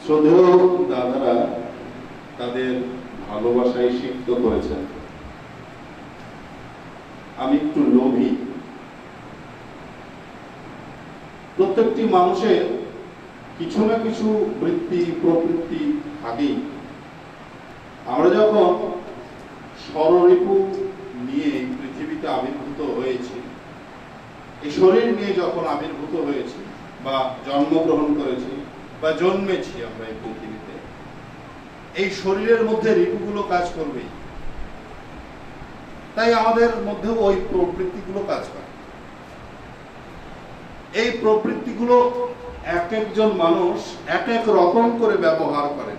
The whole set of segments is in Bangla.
শ্রদ্ধেয় দাদারা তাদের ভালোবাসায় সিক্ত করেছেন। আমি একটু লোভী। প্রত্যেকটি মানুষের কিছু না কিছু বৃত্তি প্রবৃত্তি থাকেই। আমরা যখন ষড়রিপু নিয়ে পৃথিবীতে আবির্ভূত হয়েছি, এই শরীর নিয়ে যখন আবির্ভূত হয়েছি বা জন্মগ্রহণ করেছি বা জন্মেছি আমরা এই পৃথিবীতে, এই শরীরের মধ্যে রিপুগুলো কাজ করবেই। তাই আমাদের মধ্যে ওই প্রবৃত্তিগুলো কাজ করে। এই প্রবৃত্তিগুলো এক একজন মানুষ এক এক রকম করে ব্যবহার করেন।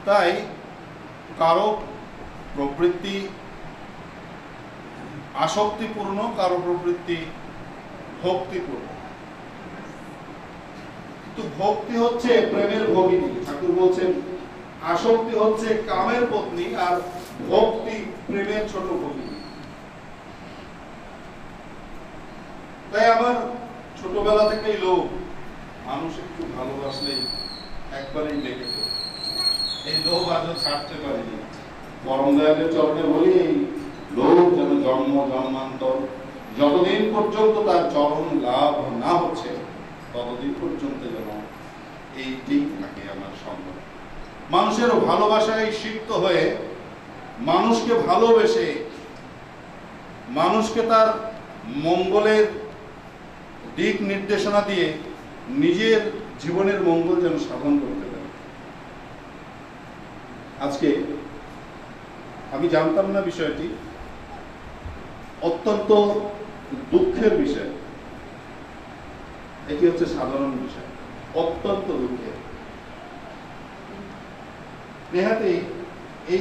তাই কারো প্রবৃত্তি আসক্তিপূর্ণ, কারো প্রবৃত্তি ভক্তিপূর্ণ। কিন্তু ভক্তি হচ্ছে প্রেমের ভগিনী। ঠাকুর বলছেন আসক্তি হচ্ছে কামের পত্নী, আর ভক্তি প্রেমের ছোট ভগিনী। তাই আমার ছোটবেলা থেকেই লোভ, মানুষ একটু ভালোবাসলেই একবারেই লেগে পড়ে। এই লোভ আজও ছাড়তে পারিনি। পরম দয়ালের চরণে বলি, এই লোভ যেন জন্ম জন্মান্তর যতদিন পর্যন্ত তার চরণ লাভ না হচ্ছে, ততদিন পর্যন্ত যেন এই ঠিক থাকে আমার সঙ্গে। মানুষের ভালোবাসায় সিক্ত হয়ে, মানুষকে ভালোবেসে, মানুষকে তার মঙ্গলের দিক নির্দেশনা দিয়ে নিজের জীবনের মঙ্গল যেন সাধন করতে পারে। আজকে আমি জানতাম না বিষয়টি, অত্যন্ত দুঃখের বিষয়। এটি হচ্ছে সাধারণ বিষয়, অত্যন্ত দুঃখের। নেহাতি এই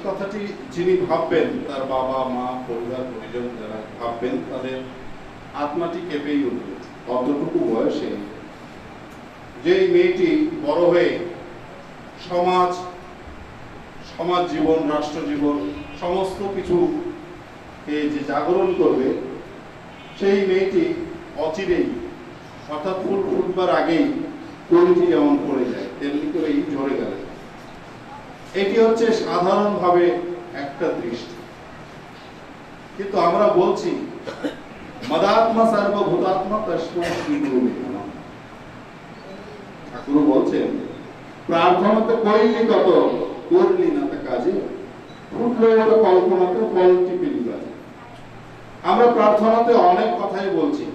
কথাটি যিনি ভাববেন, তার বাবা মা পরিবার পরিজন যারা ভাববেন, তাদের আত্মাটি কেঁপেই উঠবে। অতটুকু বয়সে যে মেয়েটি বড় হয়ে সমাজ জীবন, রাষ্ট্র জীবন সমস্ত কিছু যে জাগরণ করবে, সেই মেয়েটি অচিরেই, অর্থাৎ ফুল ফুটবার আগেই কলিটি যেমন পড়ে যায়, তেমনি করেই ঝরে গেল। এটি হচ্ছে সাধারণভাবে একটা দৃষ্টি। কিন্তু আমরা বলছি মদাত্মা সর্বভূতাত্মা তস্মৈ শ্রী গুরুবে নমঃ। ঠাকুর বলছেন প্রার্থনাতে কইলি কত, করলি না তা কাজে, ফুটলো ওটা কল্পনাতে, ফল টিপিলি বাজে। আমরা প্রার্থনাতে অনেক কথাই বলছি।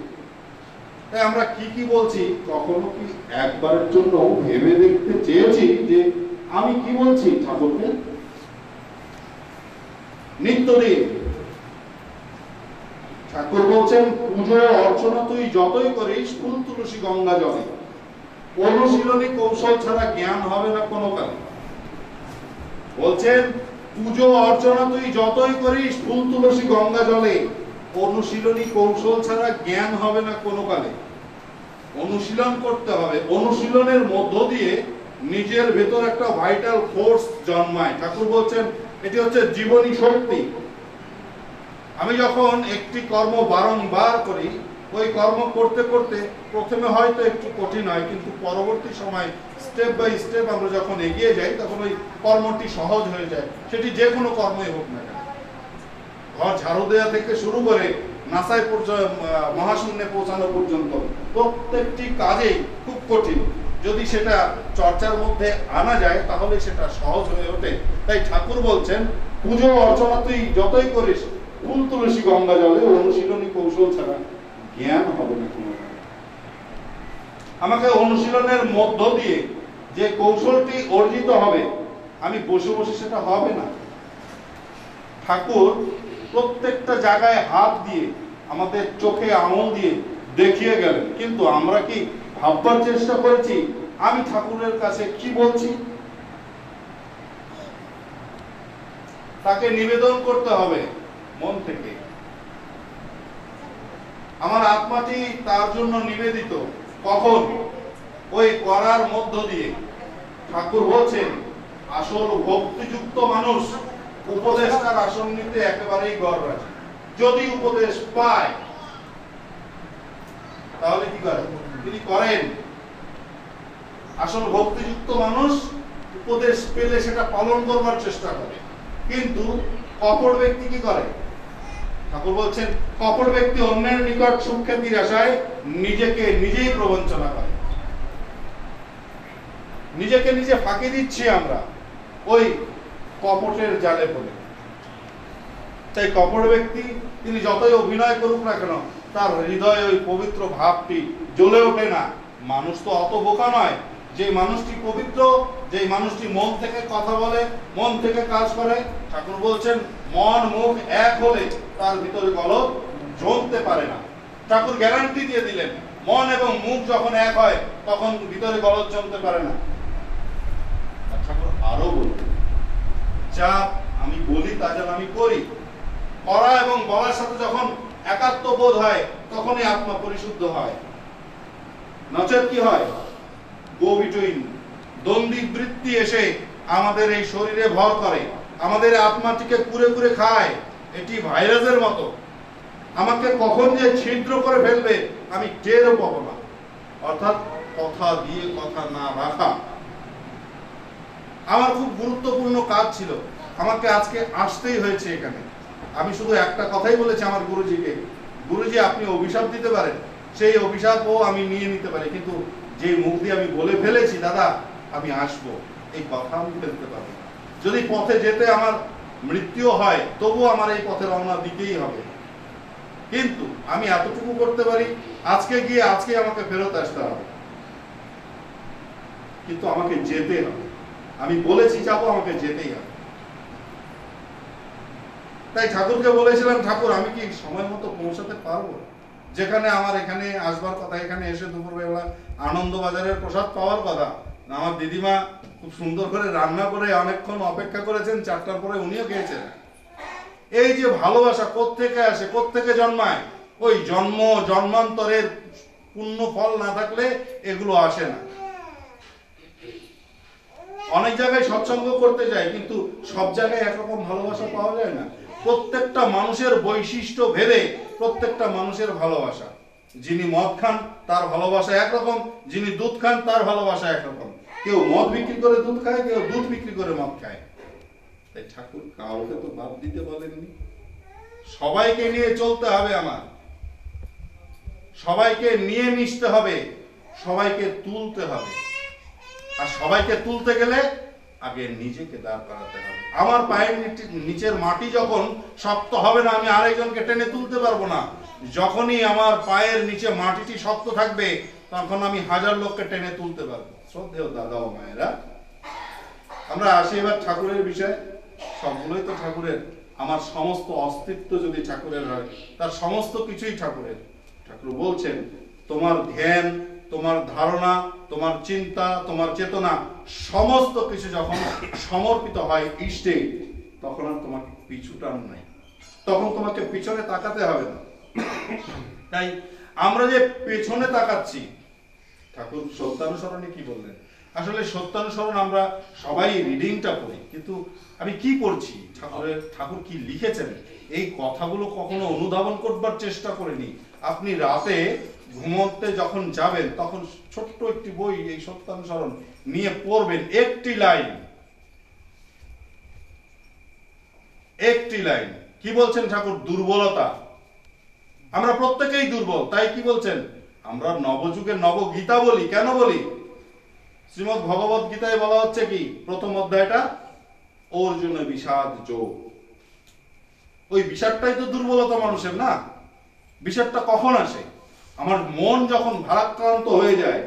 তাই আমরা কি বলছি, কখনো কি একবারের জন্য ভেবে দেখতে চেয়েছি যে আমি কি বলছি ঠাকুরকে? নিত্যদিন ঠাকুর বলছেন পুজো অর্চনা তুই যতই করিস ফুল তুলসী গঙ্গা জলে, অনুশীলনী কৌশল ছাড়া জ্ঞান হবে না কোনো কালে। বলছেন পুজো অর্চনা তুই যতই করিস ফুল তুলসী গঙ্গা জলে, অনুশীলনী কৌশল ছাড়া জ্ঞান হবে না কোনো কালে। অনুশীলন করতে হবে, অনুশীলনের মধ্য দিয়ে নিজের ভেতর একটা ভাইটাল ফোর্স জন্মায়। ঠাকুর বলছেন এটি হচ্ছে জীবনী শক্তি। আমি যখন একটি কর্ম বারংবার করি, ওই কর্ম করতে করতে প্রথমে হয়তো একটু কঠিন হয়, কিন্তু পরবর্তী সময় স্টেপ বাই স্টেপ আমরা যখন এগিয়ে যাই, তখন ওই কর্মটি সহজ হয়ে যায়। সেটি যে কোনো কর্মই হোক না কেন, ঘর ঝাড়ু দেওয়া থেকে শুরু করে নাসায় মহাশূন্যে পৌঁছানো পর্যন্ত প্রত্যেকটি কাজেই খুব কঠিন। যদি সেটা চর্চার মধ্যে আনা যায় তাহলে সেটা সহজ হয়ে ওঠে। তাই ঠাকুর বলছেন পুজো অর্চনা তুই যতই করিস ফুল তুলসী গঙ্গা জলে, অনুশীলনী কৌশল ছাড়া জ্ঞান হবে না কোনো। আমাকে অনুশীলনের মধ্য দিয়ে যে কৌশলটি অর্জিত হবে, আমি বসে বসে সেটা হবে না। ঠাকুর প্রত্যেকটা জায়গায় হাত দিয়ে, আমাদের চোখে আঙুল দিয়ে দেখিয়ে গেলেন, কিন্তু আমরা কি ভাববার চেষ্টা করেছি আমি ঠাকুরের কাছে কি বলছি? তাকে নিবেদন করতে হবে মন থেকে। আমার আত্মাটি তার জন্য নিবেদিত। কখন? ওই করার মধ্য দিয়ে। ঠাকুর বলছেন আসল ভক্তিযুক্ত মানুষ উপদেষ্টার আসন নিতে একেবারেই গড় রাখে। যদি উপদেশ পায় তাহলে কি করে? তিনি করেন। আসল ভক্তিযুক্ত মানুষ উপদেশ পেলে সেটা পালন করবার চেষ্টা করে। কিন্তু কপট ব্যক্তি কি করে? ঠাকুর বলছেন, কপট ব্যক্তি অন্যের নিকট সুখ্যাতির আশায় নিজেকে নিজেই প্রবঞ্চনা করে। নিজেকে নিজে ফাঁকি দিচ্ছি আমরা ওই কপটের জালে পড়ে। তাই কপট ব্যক্তি তিনি যতই অভিনয় করুক না কেন, তার হৃদয়ে ওই পবিত্র ভাবটি জ্বলে ওঠে না। মানুষ তো অত বোকা নয়। যে মানুষটি পবিত্র, যে মানুষটি মন থেকে কথা বলে, মন থেকে কাজ করে, ঠাকুর বলছেন মন মুখ এক হলে তার ভিতরে গলদ জমতে পারে না। ঠাকুর গ্যারান্টি দিয়ে দিলেন, মন এবং মুখ যখন এক হয় তখন ভিতরে গলদ জমতে পারে না। ঠাকুর আরো বলবেন, যা আমি বলি তা যেন আমি করি। করা এবং বলার সাথে যখন একাত্ম বোধ হয় তখনই আত্মা পরিশুদ্ধ হয়। নচেত কি হয়? গো বিটুইন, দ্বন্দ্বী বৃত্তি এসে আমাদের এই শরীরে ভর করে, আমাদের আত্মাটিকে কুরে কুরে খায়। এটি ভাইরাসের মতো, আমাকে কখন যে ছিদ্র করে ফেলবে আমি টেরও পাবো না। অর্থাৎ কথা দিয়ে কথা না রাখা। আমার খুব গুরুত্বপূর্ণ কাজ ছিল, আমাকে আজকে আসতেই হয়েছে এখানে। আমি শুধু একটা কথাই বলেছি আমার গুরুজিকে, গুরুজি আপনি অভিশাপ দিতে পারেন, সেই অভিশাপও আমি নিয়ে নিতে পারি, কিন্তু যে মুখ দিয়ে আমি বলে ফেলেছি দাদা আমি আসবো, এই কথা আমি ফেলতে পারবো না। যদি পথে যেতে আমার মৃত্যু হয় তবুও আমার এই পথে রওনা দিতেই হবে। কিন্তু আমি এতটুকু করতে পারি, আজকে গিয়ে আজকে আমাকে ফেরত আসতে হবে, কিন্তু আমাকে যেতে হবে। আমি বলেছি যাবো, আমাকে যেতেই হবে। তাই ঠাকুরকে বলেছিলাম, ঠাকুর আমি কি সময় মতো পৌঁছাতে পারবো? যেখানে আমার এখানে আসবার কথা, এখানে এসে দুপুরবেলা আনন্দবাজারের প্রসাদ পাওয়ার কথা, আমার দিদিমা খুব সুন্দর করে রান্না করে অনেকক্ষণ অপেক্ষা করেছেন, 4টার পরে উনিও খেয়েছেন। এই যে ভালোবাসা কোত্থেকে আসে, কোত্থেকে জন্মায়? ওই জন্মান্তরের পুণ্য ফল না থাকলে এগুলো আসে না। অনেক জায়গায় সৎসঙ্গ করতে যায়, কিন্তু সব জায়গায় একরকম ভালোবাসা পাওয়া যায় না। প্রত্যেকটা মানুষের বৈশিষ্ট্য ভেদে প্রত্যেকটা মানুষের ভালোবাসা। যিনি মদ খান তার ভালোবাসা একরকম, যিনি দুধ খান তার ভালোবাসা একরকম। কেউ মদ বিক্রি করে দুধ খায়, কেউ দুধ বিক্রি করে মদ খায়। তাই ঠাকুর কাউকে তো বাদ দিতে বলেননি। সবাইকে নিয়ে চলতে হবে, আমার সবাইকে নিয়ে মিশতে হবে, সবাইকে তুলতে হবে। আর সবাইকে তুলতে গেলে আগে নিজেকে দাঁড় করাতে হবে। আমার পায়ের নিচের মাটি যখন শক্ত হবে না, আমি আরেকজনকে টেনে তুলতে পারবো না। যখনই আমার পায়ের নিচে মাটিটি শক্ত থাকবে, তখন আমি 1000 লোককে টেনে তুলতে পারবো। শ্রদ্ধেয় দাদা ও মায়েরা, আমরা আসি এবার ঠাকুরের বিষয়। সবগুলোই তো ঠাকুরের। আমার সমস্ত অস্তিত্ব যদি ঠাকুরের হয়, তার সমস্ত কিছুই ঠাকুরের। ঠাকুর বলছেন, তোমার ধ্যান, তোমার ধারণা, তোমার চিন্তা, তোমার চেতনা, সমস্ত কিছু যখন সমর্পিত হয় ইষ্টে, তখন আর তোমাকে পিছু টান নাই, তখন তোমাকে পিছনে তাকাতে হবে না। তাই আমরা যে পেছনে তাকাচ্ছি, ঠাকুর সত্যানুসরণে কি বললেন? আসলে সত্যানুসরণ আমরা সবাই রিডিংটা পড়ি, কিন্তু আমি কি পড়ছি, ঠাকুর কি লিখেছেন, এই কথাগুলো কখনো অনুধাবন করবার চেষ্টা করিনি। আপনি রাতে ঘুমোতে যখন যাবেন তখন ছোট্ট একটি বই এই সত্যানুসরণ নিয়ে পড়বেন। একটি লাইন কি বলছেন ঠাকুর? দুর্বলতা। আমরা প্রত্যেকেই দুর্বল। তাই কি বলছেন? আমরা নবযুগের নবগীতা বলি। কেন বলি? শ্রীমদ্ ভগবত গীতায় বলা হচ্ছে কি, প্রথম অধ্যায়টা, অর্জুনে বিষাদ যোগ। ওই বিষাদটাই তো দুর্বলতা মানুষের, না? বিষাদটা কখন আসে? আমার মন যখন ভারাক্রান্ত হয়ে যায়,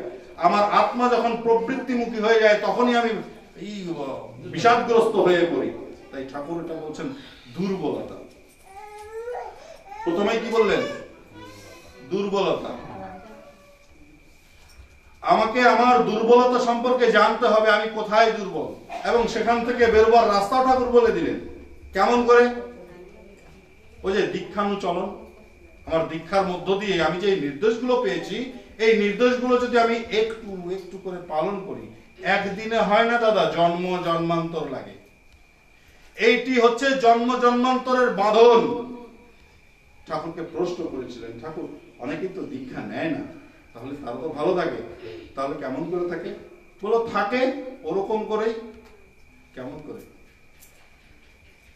আমার আত্মা যখন প্রবৃত্তিমুখী হয়ে যায়, তখনই আমি এই বিষাদগ্রস্ত হয়ে পড়ি। তাই ঠাকুর এটা বলছেন দুর্বলতা। প্রথমেই কি বললেন? দুর্বলতা। আমাকে আমার দুর্বলতা সম্পর্কে জানতে হবে, আমি কোথায় দুর্বল, এবং সেখান থেকে বেরোবার রাস্তাও ঠাকুর বলে দিলেন। কেমন করে? ওই যে দীক্ষানুচলন। আমার দীক্ষার মধ্য দিয়ে আমি যে নির্দেশগুলো পেয়েছি, এই নির্দেশগুলো যদি আমি একটু একটু করে পালন করি, একদিনে হয় না দাদা, জন্মান্তর লাগে। এইটি হচ্ছে জন্ম জন্মান্তরের বাঁধন। ঠাকুরকে প্রশ্ন করেছিলেন, ঠাকুর অনেকেই তো দীক্ষা নেয় না, তাহলে তারা তো ভালো থাকে, তাহলে কেমন করে থাকে? বলো থাকে ওরকম করেই। কেমন করে?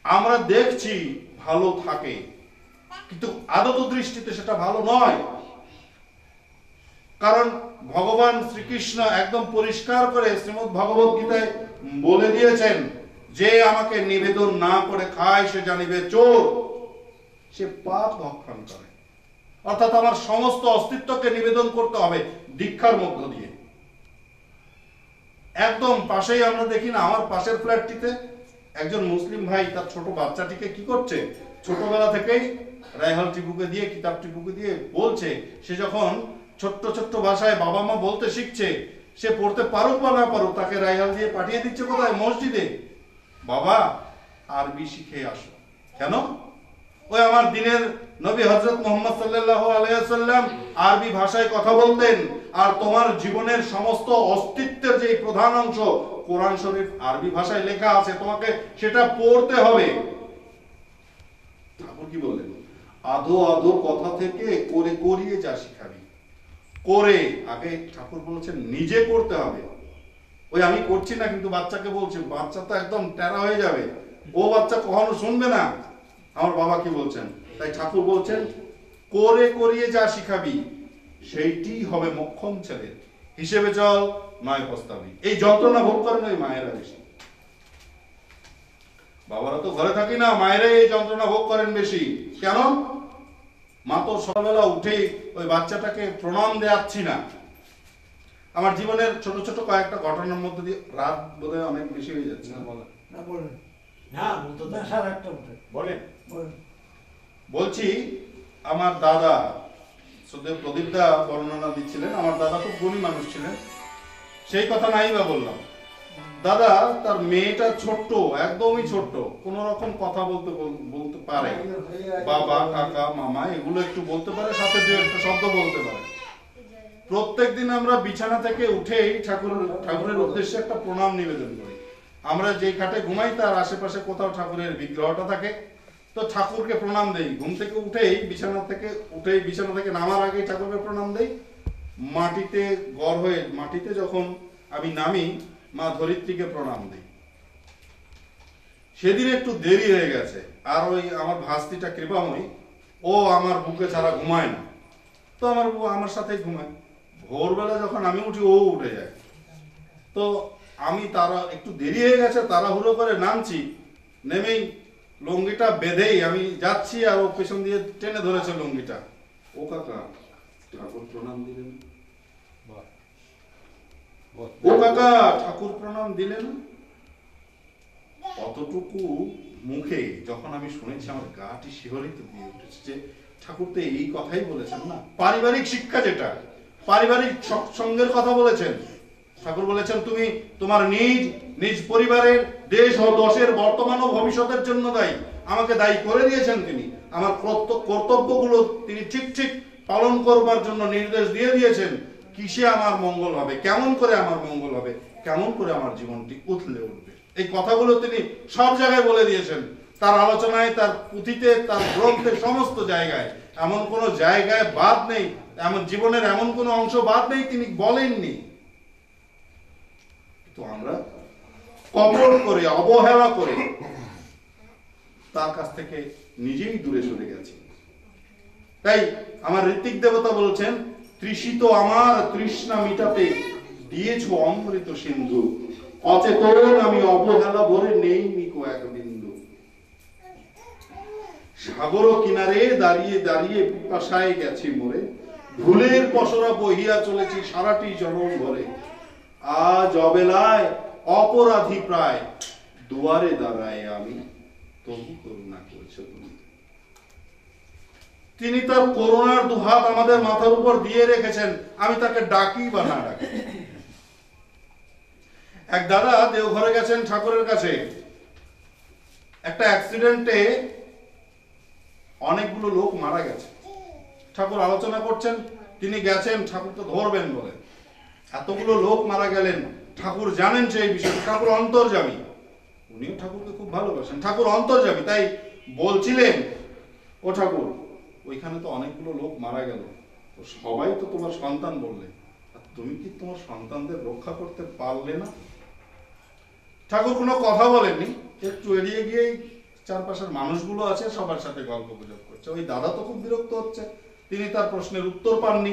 আমরা দেখছি ভালো থাকে, কিন্তু আদত দৃষ্টিতে সেটা ভালো নয়। কারণ ভগবান শ্রীকৃষ্ণ একদম পরিষ্কার করে শ্রীমদ্ ভগবত গীতায় বলে দিয়েছেন, যে আমাকে নিবেদন না করে খায় সে জানিবে চোর, সে পাপ ভক্ষণ করে। অর্থাৎ আমার সমস্ত অস্তিত্বকে নিবেদন করতে হবে দীক্ষার মধ্য দিয়ে। একদম পাশেই আমরা দেখি না, আমার পাশের ফ্ল্যাটটিতে একজন মুসলিম ভাই তার ছোট বাচ্চাটিকে কি করছে, ছোটবেলা থেকেই রাইহালটি বুকে দিয়ে, কিতাবটি বুকে দিয়ে বলছে, সে যখন ছোট্ট ছোট্ট ভাষায় বাবা মা বলতে শিখছে, সে পড়তে পারুক বা না পারুক, তাকে রাইহাল দিয়ে পাঠিয়ে দিচ্ছে কোথায়? মসজিদে। বাবা আরবি শিখে আসো। কেন? ওই আমার দিনের নবী হযরত মুহাম্মদ সাল্লাল্লাহু আলাইহি ওয়াসাল্লাম আরবি ভাষায় কথা বলতেন, আর তোমার জীবনের সমস্ত অস্তিত্বের যে প্রধান অংশ কোরআন শরীফ আরবি ভাষায় লেখা আছে, তোমাকে সেটা পড়তে হবে। ঠাকুর কি বললেন? আধো আধো কথা থেকে করে করিয়ে যা শিখাবি। করে আগে ঠাকুর বলেছেন নিজে করতে হবে। ওই আমি করছি না কিন্তু বাচ্চাকে বলছি, বাচ্চা তো একদম টেরা হয়ে যাবে, ও বাচ্চা কখনো শুনবে না আমার বাবা কি বলছেন। তাই ঠাকুর বলছেন করে করিয়ে যা শিখাবি সেইটি হবে মক্ষম ছেলে, হিসেবে চল নয় প্রস্তাবি। এই যন্ত্রণা ভোগ করেন ওই মায়েরা বেশি, বাবারা তো ঘরে থাকি না, মায়েরাই এই যন্ত্রণা ভোগ করেন বেশি। কেন? মা তো সকালবেলা উঠেই ওই বাচ্চাটাকে প্রণাম দেয়াচ্ছি না। আমার জীবনের ছোট ছোট কয়েকটা ঘটনার মধ্যে দিয়ে, রাত বোধহয় অনেক বেশি হয়ে যাচ্ছে না, বলেন না বলেন না, বলতো না সারা একটা বলেন। বলছি আমার দাদা সুদেব প্রদীপ দা বর্ণনা দিচ্ছিলেন, আমার দাদা খুব গুণী মানুষ ছিলেন, সেই কথা নাই বা বললাম। দাদা তার মেয়েটা ছোট্ট, একদমই ছোট্ট, কোন রকম কথা বলতে পারে, বাবা কাকা মামা এগুলো একটু বলতে পারে, সাথে দু একটা শব্দ বলতে পারে। প্রত্যেকদিন আমরা বিছানা থেকে উঠেই ঠাকুরের উদ্দেশ্যে একটা প্রণাম নিবেদন করি। আমরা যে খাটে ঘুমাই তার আশেপাশে কোথাও ঠাকুরের বিগ্রহটা থাকে, তো ঠাকুরকে প্রণাম দেই। ঘুম থেকে উঠেই বিছানা থেকে নামার আগে ঠাকুরকে প্রণাম দেই। মাটিতে গড় হয়ে মাটিতে যখন আমি নামি, মা ধরিত্রীকে প্রণাম দিই। সেদিন একটু দেরি হয়ে গেছে, আর ওই আমার ভাস্তিটা কৃপাময়ী, ও আমার বুকে ছাড়া ঘুমায় না, তো আমার বউ আমার সাথে ঘুমায়। ভোরবেলা যখন আমি উঠি ও উঠে যায়, তো আমি তারা একটু দেরি হয়ে গেছে তাড়াহুড়ো করে নামছি, নেমেই লুঙ্গিটা বেঁধেই আমি যাচ্ছি, আর ও পেছন দিয়ে টেনে ধরেছে লুঙ্গিটা। ও কাকা ঠাকুর প্রণাম দিলেন, ও কাকা ঠাকুর প্রণাম দিলেন। অতটুকু মুখে যখন আমি শুনেছি আমার গাটি শিহরিত দিয়ে উঠেছে, যে ঠাকুর তো এই কথাই বলেছেন না। পারিবারিক শিক্ষা, যেটা পারিবারিক সৎসঙ্গের কথা বলেছেন ঠাকুর, বলেছেন তুমি তোমার নিজ পরিবারের, দেশ ও দশের বর্তমান ও ভবিষ্যতের জন্য দায়ী। আমাকে দায়ী করে দিয়েছেন তিনি, আমার কর্তব্যগুলো তিনি ঠিক ঠিক পালন করবার জন্য নির্দেশ দিয়ে দিয়েছেন। কিসে আমার মঙ্গল হবে, কেমন করে আমার মঙ্গল হবে, কেমন করে আমার জীবনটি উথলে উঠবে, এই কথাগুলো তিনি সব জায়গায় বলে দিয়েছেন। তার আলোচনায়, তার পুঁথিতে, তার গ্রন্থে, সমস্ত জায়গায়, এমন কোনো জায়গায় বাদ নেই, এমন জীবনের এমন কোনো অংশ বাদ নেই তিনি বলেননি। তো আমরা কপট করে, অবহেলা করে তার কাছ থেকে নিজেই দূরে সরে গেছি। তাই আমার ঋত্বিক দেবতা বলছেন, তৃষিত আমার তৃষ্ণা মিটাতে দিয়েছো অমৃত সিন্ধু, অচেতন আমি অবহেলা ভরে নেই নিকো এক বিন্দু। সাগর কিনারে দাঁড়িয়ে দাঁড়িয়ে পিপাসায় গেছি মরে, ভুলের পসরা বহিয়া চলেছি সারাটি জনম ভরে। আজ অবেলায় অপরাধী প্রায় দুয়ারে দাঁড়ায় আমি, তবু করুণা করেছ তুমি। তিনি তার করুণার দুহাত আমাদের মাথার উপর দিয়ে রেখেছেন, আমি তাকে ডাকি বা না ডাকি। এক দাদা দেওঘরে গেছেন ঠাকুরের কাছে, একটা অ্যাক্সিডেন্টে অনেকগুলো লোক মারা গেছে। ঠাকুর আলোচনা করছেন, তিনি গেছেন ঠাকুরকে ধরবেন বলে। এতগুলো লোক মারা গেলেন, ঠাকুর জানেন সেই বিষয়ে, ঠাকুর অন্তর্যামী। উনিও ঠাকুরকে খুব ভালোবাসেন, ঠাকুর অন্তর্যামী, তাই বলছিলেন, ও ঠাকুর ওইখানে তো অনেকগুলো লোক মারা গেল, তো সবাই তো তোমার সন্তান বললে, আর তুমি কি তোমার সন্তানদের রক্ষা করতে পারলে না? ঠাকুর কোনো কথা বলেননি, একটু এড়িয়ে গিয়েই চারপাশের মানুষগুলো আছে সবার সাথে গল্প গুজব করছে। ওই দাদা তো খুব বিরক্ত হচ্ছে, তিনি তার প্রশ্নের উত্তর পাননি।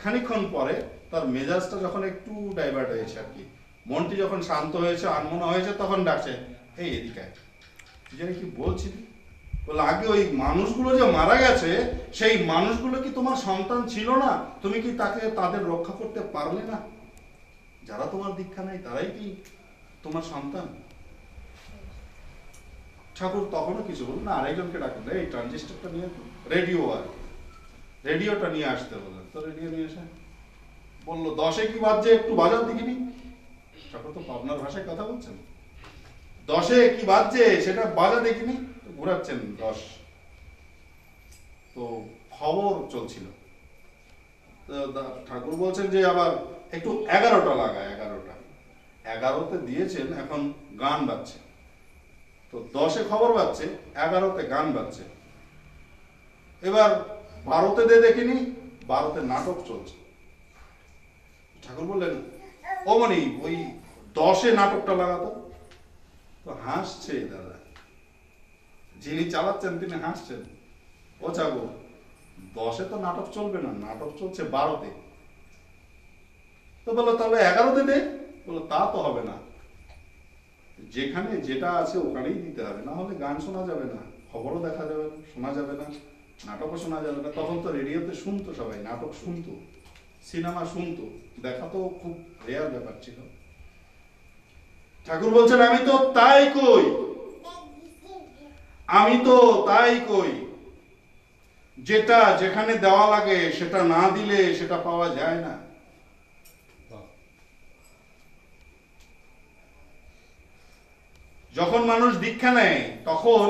খানিকক্ষণ পরে তার মেজাজটা যখন একটু ডাইভার্ট হয়েছে আর কি, মনটি যখন শান্ত হয়েছে, আনমনা হয়েছে, তখন ডাকছে, এই এদিকে তুই জানি কি বলছিলি? বলে আগে ওই মানুষগুলো যে মারা গেছে, সেই মানুষগুলো কি তোমার সন্তান ছিল না? তুমি কি তাদের রক্ষা করতে পারলে না? যারা তোমার দীক্ষা নেয় তারাই কি তোমার সন্তান? ঠাকুর তখনও কিছু বললেন না, আরেকজনকে ডাকলেন, এই ট্রানজিস্টারটা নিয়ে, রেডিও আর রেডিওটা নিয়ে আসতে বললেন। তো রেডিও নিয়ে এসে বললো, 10-এ কি বাজছে একটু বাজাও দেখিনি। ঠাকুর তো পাবনার ভাষায় কথা বলছেন, 10-এ কি বাজছে সেটা বাজা দেখিনি, ঘুরাচ্ছেন 10। তো খবর চলছিল, ঠাকুর বলছেন যে আবার একটু 11টা লাগায়, 11তে দিয়েছেন, এখন গান বাজছে। তো 10-এ খবর বাজছে, 11তে গান বাজছে। এবার 12তে দেখিনি, 12তে নাটক চলছে। ঠাকুর বললেন, ও মানে ওই 10-এ নাটকটা লাগাতো। তো হাসছে দাদা, যিনি চালাচ্ছেন তিনি হাসছেন। ও ঠাকুর, 10-এ তো নাটক চলবে না, নাটক চলছে 12তে। তো বললো তাহলে 11তে দে। বললো তা তো হবে না, যেখানে যেটা আছে ওখানেই দিতে হবে, না হলে গান শোনা যাবে না, খবরও দেখা যাবে না, শোনা যাবে না, নাটকও শোনা যাবে না। তখন তো রেডিওতে শুনতো সবাই, নাটক শুনতো, সিনেমা শুনতো, দেখা তো খুব রেয়ার ব্যাপার ছিল। ঠাকুর বলছেন, আমি তো তাই কই, যেটা যেখানে দেওয়া লাগে সেটা না দিলে সেটা পাওয়া যায় না। যখন মানুষ দীক্ষা নেয় তখন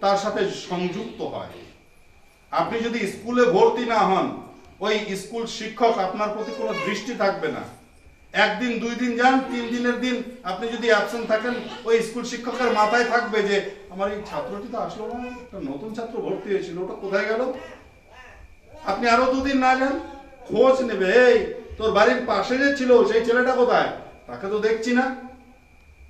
তার সাথে সংযুক্ত হয়। আপনি যদি স্কুলে ভর্তি না হন, ওই স্কুল শিক্ষক আপনার প্রতি কোনো দৃষ্টি থাকবে না। 1 দিন 2 দিন যান, 3 দিনের দিন আপনি যদি অ্যাবসেন্ট থাকেন, ওই স্কুল শিক্ষকের মাথায় থাকবে যে আমার এই ছাত্রটি তো আসলো না, একটা নতুন ছাত্র ভর্তি হয়েছিল, ওটা কোথায় গেল? আপনি আরো 2 দিন না যান, খোঁজ নেবে, এই তোর বাড়ির পাশে যে ছিল সেই ছেলেটা কোথায়, তাকে তো দেখছি না।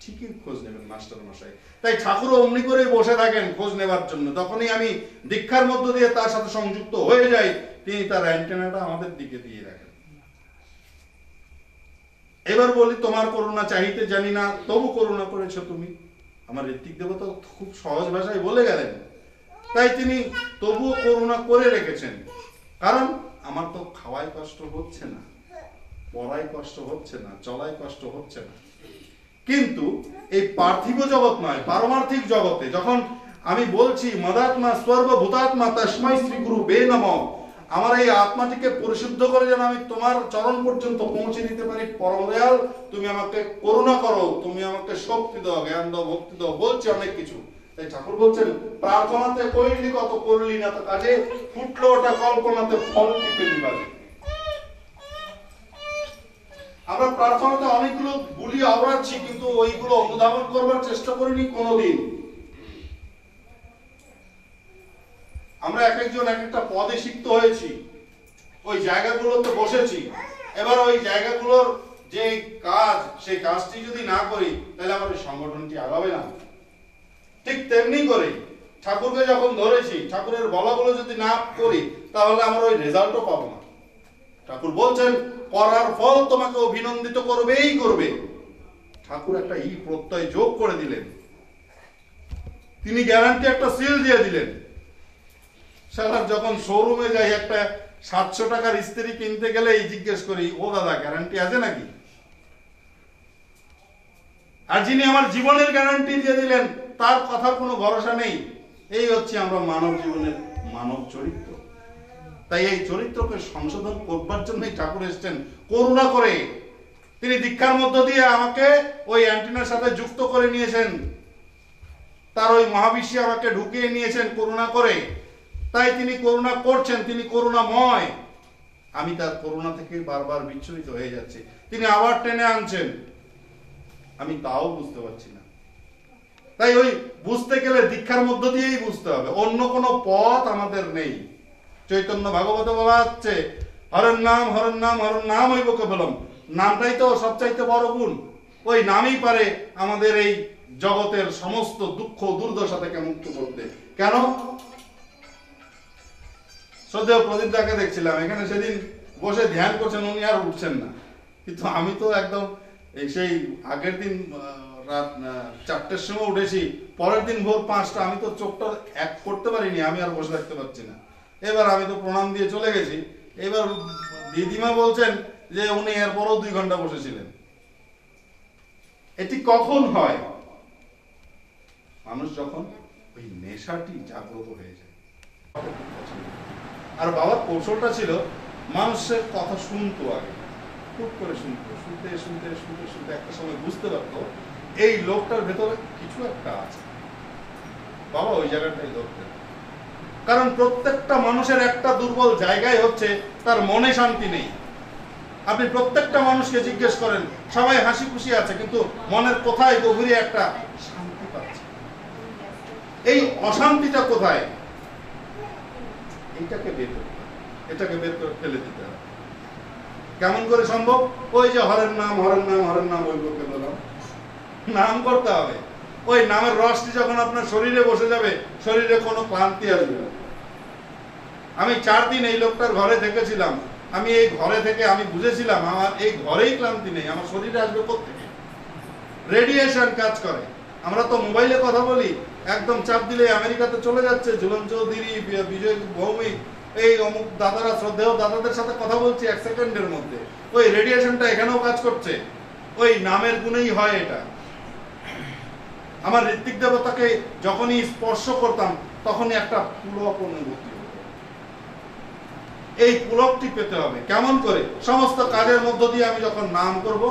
ঠিকই খোঁজ নেবেন মাস্টার মশাই। তাই ঠাকুর অমনি করে বসে থাকেন খোঁজ নেবার জন্য। তখনই আমি দীক্ষার মধ্য দিয়ে তার সাথে সংযুক্ত হয়ে যাই, তিনি তার অ্যান্টেনাটা আমাদের দিকে দিয়ে রাখেন। এবার বলি, তোমার করুণা চাহিতে জানি না, তবু করুণা করেছো তুমি। আমার ঋত্বিক দেবতা খুব সহজ ভাষায় বলে গেলেন, তাই তিনি তবুও করুণা করে রেখেছেন। কারণ আমার তো খাওয়ায় কষ্ট হচ্ছে না, পড়ায় কষ্ট হচ্ছে না, চলায় কষ্ট হচ্ছে না। কিন্তু এই পার্থিব জগৎ নয়, পারমার্থিক জগতে যখন আমি বলছি মদাত্মা সর্বভূতাত্মা তস্मै শ্রী গুরু বে নমঃ, আমার এই আত্মাটিকে পরিশুদ্ধ করে যেন আমি তোমার চরণ পর্যন্ত পৌঁছে দিতে পারি, পরম দয়াল তুমি আমাকে করুণা করো, তুমি আমাকে শক্তি দাও, জ্ঞান দাও, ভক্তি দাও, বলছে অনেক কিছু। তাই ঠাকুর বলছেন, প্রার্থনাতে কইলি কত, করলি না তো কাজে, ফুটলো ওটা কল্পনাতে, ফল কি পেলি বাজে। আমরা প্রার্থনাতে অনেকগুলো বুলি আওড়াচ্ছি, কিন্তু ওইগুলো অনুধাবন করবার চেষ্টা করিনি কোনোদিন। আমরা এক একজন এক একটা পদে সিক্ত হয়েছি, ওই জায়গাগুলোতে বসেছি। এবার ওই জায়গাগুলোর যে কাজ, সেই কাজটি যদি না করি, তাহলে আমার ওই সংগঠনটি আগাবে না। ঠিক তেমনি করে ঠাকুরকে যখন ধরেছি, ঠাকুরের বলাগুলো যদি না করি, তাহলে আমার ওই রেজাল্টও পাবো না। ঠাকুর বলছেন, করার ফল তোমাকে অভিনন্দিত করবেই করবে। ঠাকুর একটা প্রত্যয় যোগ করে দিলেন, তিনি গ্যারান্টি একটা সিল দিয়ে দিলেন। সারা যখন শোরুমে যাই, একটা 700 টাকার ইস্ত্রি কিনতে গেলে জিজ্ঞেস করি, ও দাদা গ্যারান্টি আছে নাকি? আর যিনি আমার জীবনের গ্যারান্টি দিয়ে দিলেন, তার কথার কোনো ভরসা নেই। এই হচ্ছে আমরা মানব জীবনের মানব চরিত্র। তাই এই চরিত্রকে সংশোধন করবার জন্যই ঠাকুর এসেছেন করুণা করে। তিনি দীক্ষার মধ্য দিয়ে আমাকে ওই অ্যান্টিনার সাথে যুক্ত করে নিয়েছেন, তার ওই মহাবিশ্বে আমাকে ঢুকিয়ে নিয়েছেন করুণা করে। তাই তিনি করুণা করছেন, তিনি করুণাময়। আমি তার করুণা থেকে বারবার বিচ্ছুরিত হয়ে যাচ্ছি, তিনি আবার টেনে আনছেন, আমি তাও বুঝতে পারছি না। তাই ওই বুঝতে গেলে দীক্ষার মধ্য দিয়েই বুঝতে হবে, অন্য কোনো পথ আমাদের নেই। চৈতন্য ভাগবতে বলা হচ্ছে হরের নাম হরের নাম হরের নাম হইব কেবলম। নামটাই তো সবচাইতে বড় গুণ। ওই নামই পারে আমাদের এই জগতের সমস্ত দুঃখ দুর্দশা থেকে মুক্ত করতে। কেন? শ্রদ্ধেয় প্রদীপ দাকে দেখছিলাম এখানে সেদিন বসে ধ্যান করছেন, উনি আর উঠছেন না, কিন্তু আমি তো একদম সেই আগের দিন রাত 4টের সময় উঠেছি, পরের দিন ভোর 5টা, আমি তো চোখটা এক করতে পারিনি, আমি আর বসে থাকতে পারছি না। এবার আমি তো প্রণাম দিয়ে চলে গেছি। এবার দিদিমা বলছেন যে উনি এরপরও 2 ঘন্টা বসেছিলেন। এটি কখন হয়? মানুষ যখন ওই নেশাটি জাগ্রত হয়ে যায়। আর বাবার কৌশলটা ছিল মানুষের কথা শুনতো, আগে খুব করে শুনতো, শুনতে শুনতে শুনতে শুনতে একটা সময় বুঝতে পারতো এই লোকটার ভেতরে কিছু একটা আছে। বাবা ওই জায়গাটাই ধরতেন। কারণ প্রত্যেকটা মানুষের একটা দুর্বল জায়গায় হচ্ছে তার মনে শান্তি নেই। আপনি প্রত্যেকটা মানুষকে জিজ্ঞেস করেন, সবাই হাসি খুশি আছে, কিন্তু মনের কোথায় গভীরে একটা শান্তি পাচ্ছে। এই অশান্তিটা কোথায়? এইটাকে বের করতে হবে, এটাকে বের করে ফেলে দিতে হবে। কেমন করে সম্ভব? ওই যে হরের নাম হরের নাম হরের নাম ওই লোকে বললাম, নাম করতে হবে। ওই নামের রসটি যখন আপনার শরীরে বসে যাবে, শরীরে কোনো ক্লান্তি আসবে না। আমি 4 দিন এই লোকটার ঘরে থেকেছিলাম। আমি এই ঘরে থেকে আমি বুঝেছিলাম আমার এই ঘরেই ক্লান্তি নেই, আমার শরীরে আসবে কোত্থেকে? রেডিয়েশন কাজ করে। আমরা তো মোবাইলে কথা বলি, একদম চাপ দিলে আমেরিকাতে চলে যাচ্ছে। ঝুলন চৌধুরী, বিজয় ভৌমিক, এই অমুক দাদারা, শ্রদ্ধেয় দাদাদের সাথে কথা বলছি 1 সেকেন্ডের মধ্যে। ওই রেডিয়েশনটা এখানেও কাজ করছে, ওই নামের গুণেই হয় এটা। আমার ঋত্বিক দেবতাকে যখনই স্পর্শ করতাম তখনই একটা পুলক অনুভূতি হতো। এই পুলকটি পেতে হবে। কেমন করে? সমস্ত কাজের মধ্য দিয়ে আমি যখন নাম করব,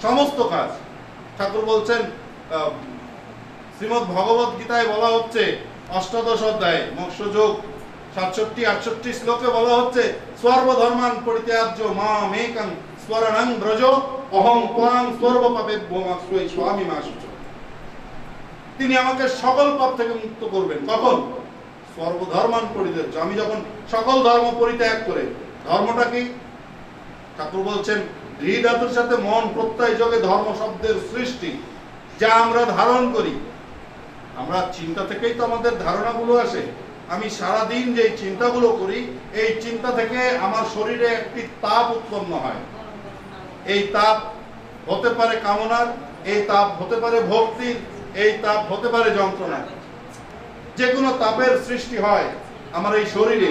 সমস্ত কাজ, ঠাকুর বলছেন শ্রীমদ্ ভগবত গীতায় বলা হচ্ছে 8ম অধ্যায়ে মোক্ষযোগ 67-68 শ্লোকে বলা হচ্ছে সর্বধর্মান পরিত্যাজ্য মামেকং স্মরণং ব্রজ অহং ত্বাং সর্বপাপেভ্যো মোক্ষয়ে স্বামী মাসুচ। তিনি আমাকে সকল পাপ থেকে মুক্ত করবেন। কখন? সর্বধর্মান পরিত্যাজ্য, আমি যখন সকল ধর্ম পরিত্যাগ করে। ধর্মটা কি? ঠাকুর বলছেন ধৃ ধাতুর সাথে মন প্রত্যয় যোগে ধর্ম শব্দের সৃষ্টি, যা আমরা ধারণ করি। আমরা চিন্তা থেকেই তো আমাদের ধারণাগুলো আসে। আমি সারাদিন যে চিন্তাগুলো করি, এই চিন্তা থেকে আমার শরীরে একটি তাপ উৎপন্ন হয়। এই তাপ হতে পারে কামনার, এই তাপ হতে পারে ভক্তির, এই তাপ হতে পারে যন্ত্রণার। যে কোনো তাপের সৃষ্টি হয় আমার এই শরীরে।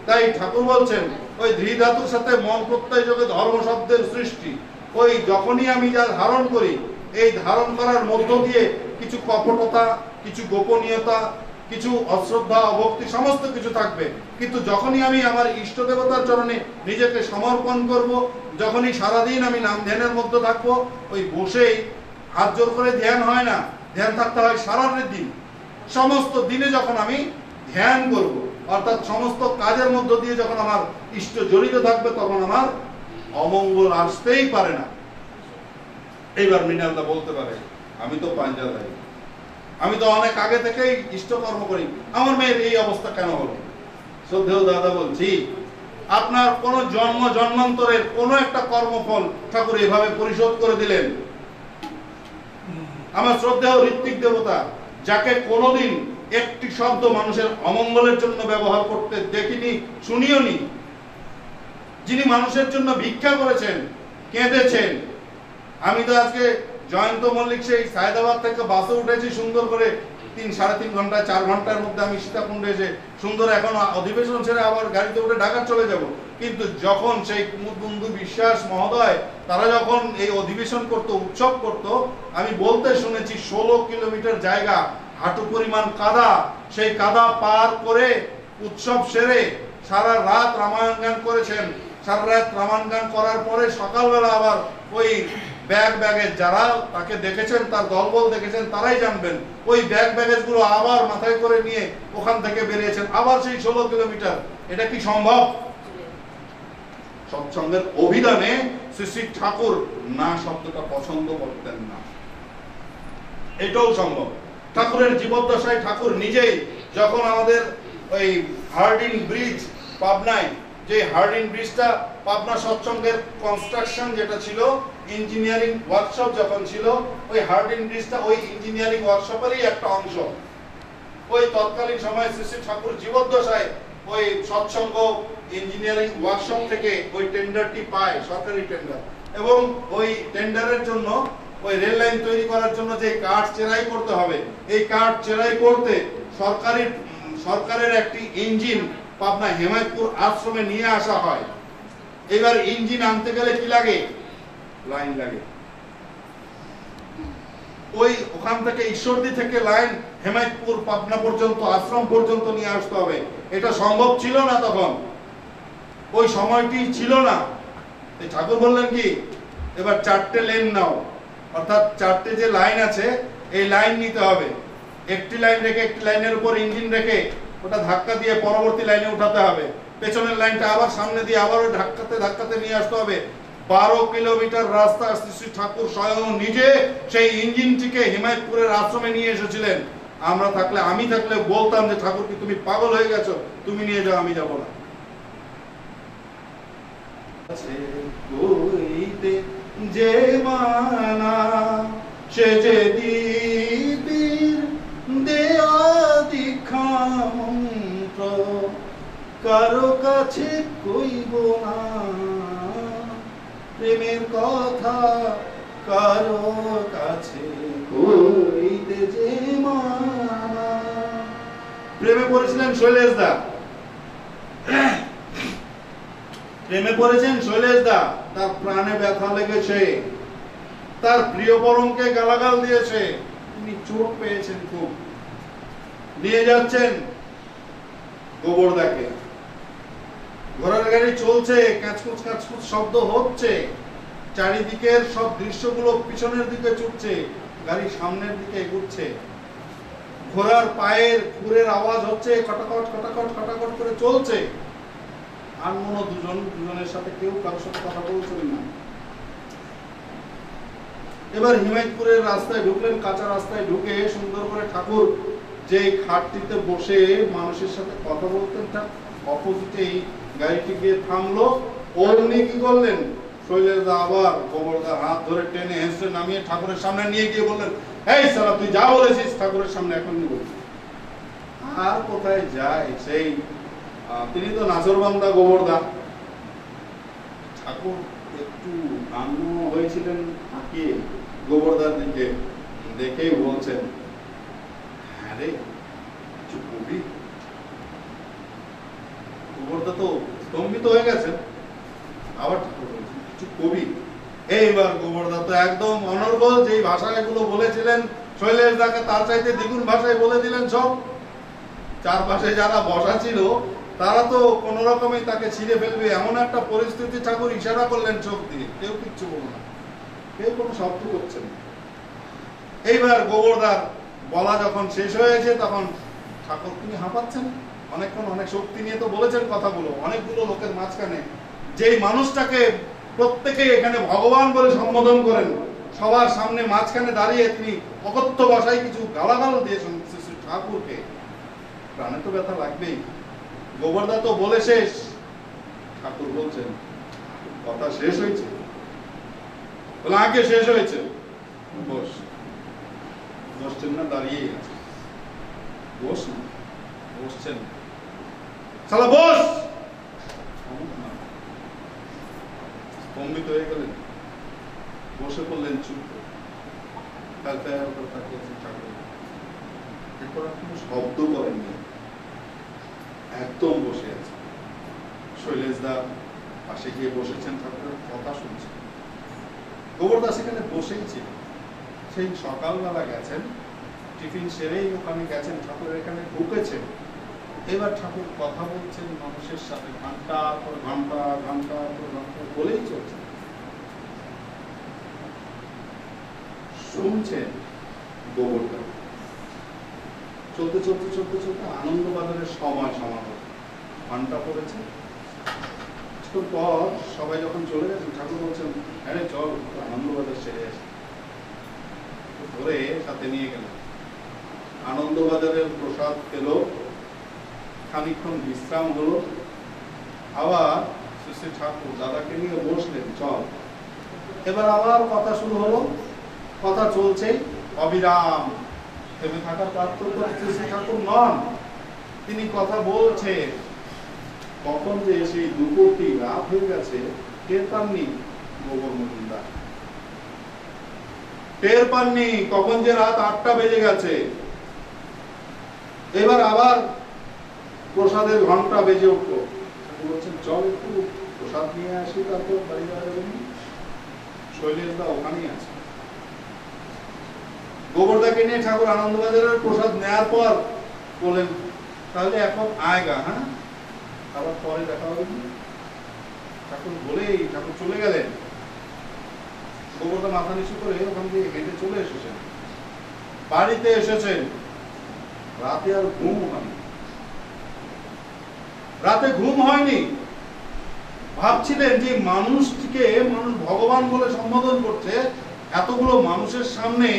তাই ঠাকুর বলছেন ওই ধৃ ধাতুর সাথে মন প্রত্যয় যোগে ধর্ম শব্দের সৃষ্টি। ওই যখনই আমি যা ধারণ করি, এই ধারণ করার মধ্য দিয়ে কিছু কপটতা, কিছু গোপনীয়তা, কিছু অশ্রদ্ধা, অভক্তি সমস্ত কিছু থাকবে। কিন্তু যখনই আমি আমার ইষ্ট দেবতার চরণে নিজেকে সমর্পণ করব, যখনই সারাদিন আমি নাম ধ্যানের মধ্যে থাকবো, ওই বসেই হাত জোর করে ধ্যান হয় না, ধ্যান থাকতে হয় সারাদিন দিন। সমস্ত দিনে যখন আমি ধ্যান করব, অর্থাৎ সমস্ত কাজের মধ্য দিয়ে যখন আমার ইষ্ট জড়িত থাকবে, তখন আমার অমঙ্গল আসতেই পারে না। এইবার মৃণালদা বলতে পারে আমি তো পাঞ্জাদারি, আমি তো অনেক আগে থেকেই ইষ্টকর্ম করি, আমার মেয়ের এই অবস্থা কেন হলো? শ্রদ্ধেয় দাদা বলছি, আপনার কোন জন্ম জন্মান্তরের কোন একটা কর্মফল ঠাকুর এভাবে পরিশোধ করে দিলেন। আমার শ্রদ্ধেয় ঋত্বিক দেবতা, যাকে কোনোদিন একটি শব্দ মানুষের অমঙ্গলের জন্য ব্যবহার করতে দেখিনি, শুনিও নি, যিনি মানুষের জন্য ভিক্ষা করেছেন, কেঁদেছেন। আমি তো আজকে জয়ন্ত মল্লিক সেই সায়দাবাদ থেকে বাসে উঠেছি সুন্দর করে, 3-3.5 ঘন্টা 4 ঘন্টার মধ্যে আমি সীতাকুণ্ডে এসে সুন্দর, এখন অধিবেশন ছেড়ে আবার গাড়িতে উঠে ঢাকা চলে যাব। কিন্তু যখন সেই কুমুদবন্ধু বিশ্বাস মহোদয় তারা যখন এই অধিবেশন করতো, উৎসব করতো, আমি বলতে শুনেছি 16 কিলোমিটার জায়গা, হাঁটু পরিমাণ কাদা, সেই কাদা পার করে উৎসব সেরে সারা রাত রামায়ণ গান করেছেন। সারা রাত রামায়ণ গান করার পরে সকালবেলা আবার ওই ব্যাগেজ, যারা তাকে দেখেছেন, তার দলবল দেখেছেন, তারাই জানবেন, ওই ব্যাগেজ গুলো আবার মাথায় করে নিয়ে ওখান থেকে বেরিয়েছেন আবার সেই 16 কিলোমিটার। এটা কি সম্ভব? সৎসঙ্গের অভিধানে শ্রী শ্রী ঠাকুর না শব্দটা পছন্দ করতেন না, এটাও সম্ভব। ঠাকুরের জীবদ্দশায় ঠাকুর নিজেই যখন আমাদের ওই হার্ডিন ব্রিজ পাবনায়, যে হার্ডিন ব্রিজটা পাবনা সৎসঙ্গের কনস্ট্রাকশন যেটা ছিল, ইঞ্জিনিয়ারিং ওয়ার্কশপ যখন ছিল, ওই হার্ডিন ব্রিজটা ওই ইঞ্জিনিয়ারিং ওয়ার্কশপেরই একটা অংশ। ওই তৎকালীন সময়ে শ্রী শ্রী ঠাকুর জীবদ্দশায় ওই সৎসঙ্গ ইঞ্জিনিয়ারিং ওয়ার্কশপ থেকে ওই টেন্ডারটি পায়, সরকারি টেন্ডার, এবং ওই টেন্ডারের জন্য ওই রেল লাইন তৈরি করার জন্য যে কাঠ চেরাই করতে হবে, এই কাঠ চেরাই করতে সরকারের একটি ইঞ্জিন পাবনা হেমায়তপুর আশ্রমে নিয়ে আসা হয়। এবার ইঞ্জিন আনতে গেলে কি লাগে? লাইন লাগে। ওই ওখান থেকে ঈশ্বরদী থেকে লাইন হেমায়তপুর পাবনা পর্যন্ত আশ্রম পর্যন্ত নিয়ে আসতে হবে। এটা সম্ভব ছিল না তখন, ওই সময়টি ছিল না। ঠাকুর বললেন কি, এবার 4টে লেন নাও, অর্থাৎ 4টে যে লাইন আছে এই লাইন নিতে হবে। একটি লাইন রেখে একটি লাইনের উপর ইঞ্জিন রেখে ওটা ধাক্কা দিয়ে পরবর্তী লাইনে উঠাতে হবে। পেছনের লাইনটা আবার সামনে দিয়ে আবার ওই ধাক্কাতে ধাক্কাতে নিয়ে আসতে হবে। 12 কিলোমিটার রাস্তা শ্রী ঠাকুর স্বয়ং নিজে সেই ইঞ্জিনটিকে হিমায়তপুরের আশ্রমে নিয়ে এসেছিলেন। আমি থাকলে বলতাম যে ঠাকুর কি তুমি পাগল হয়ে গেছো, তুমি নিয়ে যাও, আমি যাব না। যে মানা সে যে দীপীর দেয়া দীক্ষা মন্ত্র কারো কাছে কইব না, প্রেমের কথা কারো কাছে কইতে যে মানা। প্রেমে পড়েছিলেন শৈলেশ দা, প্রেমে পড়েছেন শৈলেশ দা, তার প্রাণে ব্যথা লেগেছে, তার প্রিয় পরমকে গালাগাল দিয়েছে, তিনি চোট পেয়েছেন খুব। নিয়ে যাচ্ছেন গোবরদাকে, ঘোড়ার গাড়ি চলছে, কাঁচকুচ কাঁচকুচ শব্দ হচ্ছে, চারিদিকের সব দৃশ্যগুলো পিছনের দিকে ছুটছে, গাড়ি সামনের দিকে এগুচ্ছে, ঘোড়ার পায়ের খুরের আওয়াজ হচ্ছে, খটাখট খটাখট খটাখট করে চলছে। আর মনে দুজনের সাথে কেউ কারোর সাথে কথা বলছেন না। এবার হিমায়তপুরের রাস্তায় ঢুকলেন, কাঁচা রাস্তায় ঢুকে সুন্দর করে ঠাকুর যে খাটটিতে বসে মানুষের সাথে কথা বলতেন, তার অপোজিটেই গাড়িটি গিয়ে থামলো। অমনি কি করলেন, শৈলেশ দা আবার গোবরদার হাত ধরে টেনে হেসে নামিয়ে ঠাকুরের সামনে নিয়ে গিয়ে বললেন, এই সালা তুই যা বলেছিস ঠাকুরের সামনে এখন নিব। আর কোথায় যায়, সেই তিনি তো নাচরবান্দা গোবরদা। ঠাকুর একটু আন্ন হয়েছিলেন তাকিয়ে গোবরদার দিকে, দেখেই বলছেন, হ্যাঁ রে কিছু কবি। গোবরদা তো স্তম্ভিত হয়ে গেছেন। আবার ঠাকুর বলছেন, কিছু কবি। এইবার গোবরদা তো একদম অনর্গল, যেই ভাষায় এগুলো বলেছিলেন শৈলেশ দাকে তার চাইতে দ্বিগুণ ভাষায় বলে দিলেন সব। চারপাশে যারা বসা ছিল তারা তো কোন রকমে তাকে ছিঁড়ে ফেলবে এমন একটা পরিস্থিতি ঠাকুর ইশারা করলেন চোখ দিয়ে, কেউ কিচ্ছু বলল না, কেউ কোনো শব্দ করছে না। এইবার গোবরদার বলা যখন শেষ হয়েছে তখন ঠাকুর তিনি হাঁপাচ্ছেন অনেকক্ষণ, অনেক শক্তি নিয়ে তো বলেছেন কথাগুলো অনেকগুলো লোকের মাঝখানে, যেই মানুষটাকে প্রত্যেকেই এখানে ভগবান বলে সম্বোধন করেন, সবার সামনে মাঝখানে দাঁড়িয়ে তিনি অকথ্য ভাষায় কিছু গালাগাল দিয়েছেন শ্রী ঠাকুরকে। প্রাণে তো ব্যথা লাগবেই। গোবরদা তো বলে শেষ, ঠাকুর বলছেন কথা শেষ হয়েছে? বলে আগে শেষ হয়েছে। বস। বসছেন না, দাঁড়িয়ে আছে। বস না, বসছেন। শালা বস। স্তম্ভিত হয়ে গেলেন, বসে পড়লেন চুপ করে। এরপর কোনো শব্দ করেননি, একদম বসে আছে। শৈলেশ দা পাশে গিয়ে বসেছেন, ঠাকুরের কথা শুনছেন। গোবরদা সেখানে বসেই ছিল, সেই সকালবেলা গেছেন, টিফিন সেরেই ওখানে গেছেন, ঠাকুরের এখানে ঢুকেছেন। এবার ঠাকুর কথা বলছেন মানুষের সাথে, ঘন্টার পর ঘন্টা, ঘন্টার পর ঘন্টা বলেই চলছেন। শুনছেন গোবরদা। চলতে চলতে চলতে চলতে আনন্দবাজারের সময় সমাগত, ঘন্টা পড়েছে। কিছুক্ষণ পর সবাই যখন চলে গেছেন, ঠাকুর বলছেন, হ্যাঁ চল আনন্দবাজার সেরে আসি। ধরে সাথে নিয়ে গেলেন। আনন্দবাজারের প্রসাদ পেল, খানিকক্ষণ বিশ্রাম হলো, আবার শ্রী ঠাকুর দাদাকে নিয়ে বসলেন, চল এবার আবার কথা শুরু হলো। কথা চলছে অবিরাম, থেমে থাকার পাত্র তো শ্রী ঠাকুর নন, তিনি কথা বলছে। কখন যে সেই দুপুরটি রাত হয়ে গেছে টের পাননি গোবর মজুমদার, টের পাননি কখন যে রাত 8টা বেজে গেছে। এবার আবার প্রসাদের ঘন্টা বেজে উঠলো, বলছেন চল একটু প্রসাদ নিয়ে আসি, তারপর বাড়ি যাওয়া যাবে। শৈলেশদা ওখানেই আছে। গোবরদাকে নিয়ে ঠাকুর আনন্দবাজারের প্রসাদ নেওয়ার পর বলেন, তাহলে এখন আয়গা, হ্যাঁ আবার পরে দেখা হবে। ঠাকুর বলেই ঠাকুর চলে গেলেন। গোবরদা মাথা নিচু করে ওখান থেকে হেঁটে চলে এসেছেন, বাড়িতে এসেছেন। রাতে আর ঘুম হয়নি, রাতে ঘুম হয়নি। ভাবছিলেন যে মানুষটিকে মানুষ ভগবান বলে সম্বোধন করছে, এতগুলো মানুষের সামনে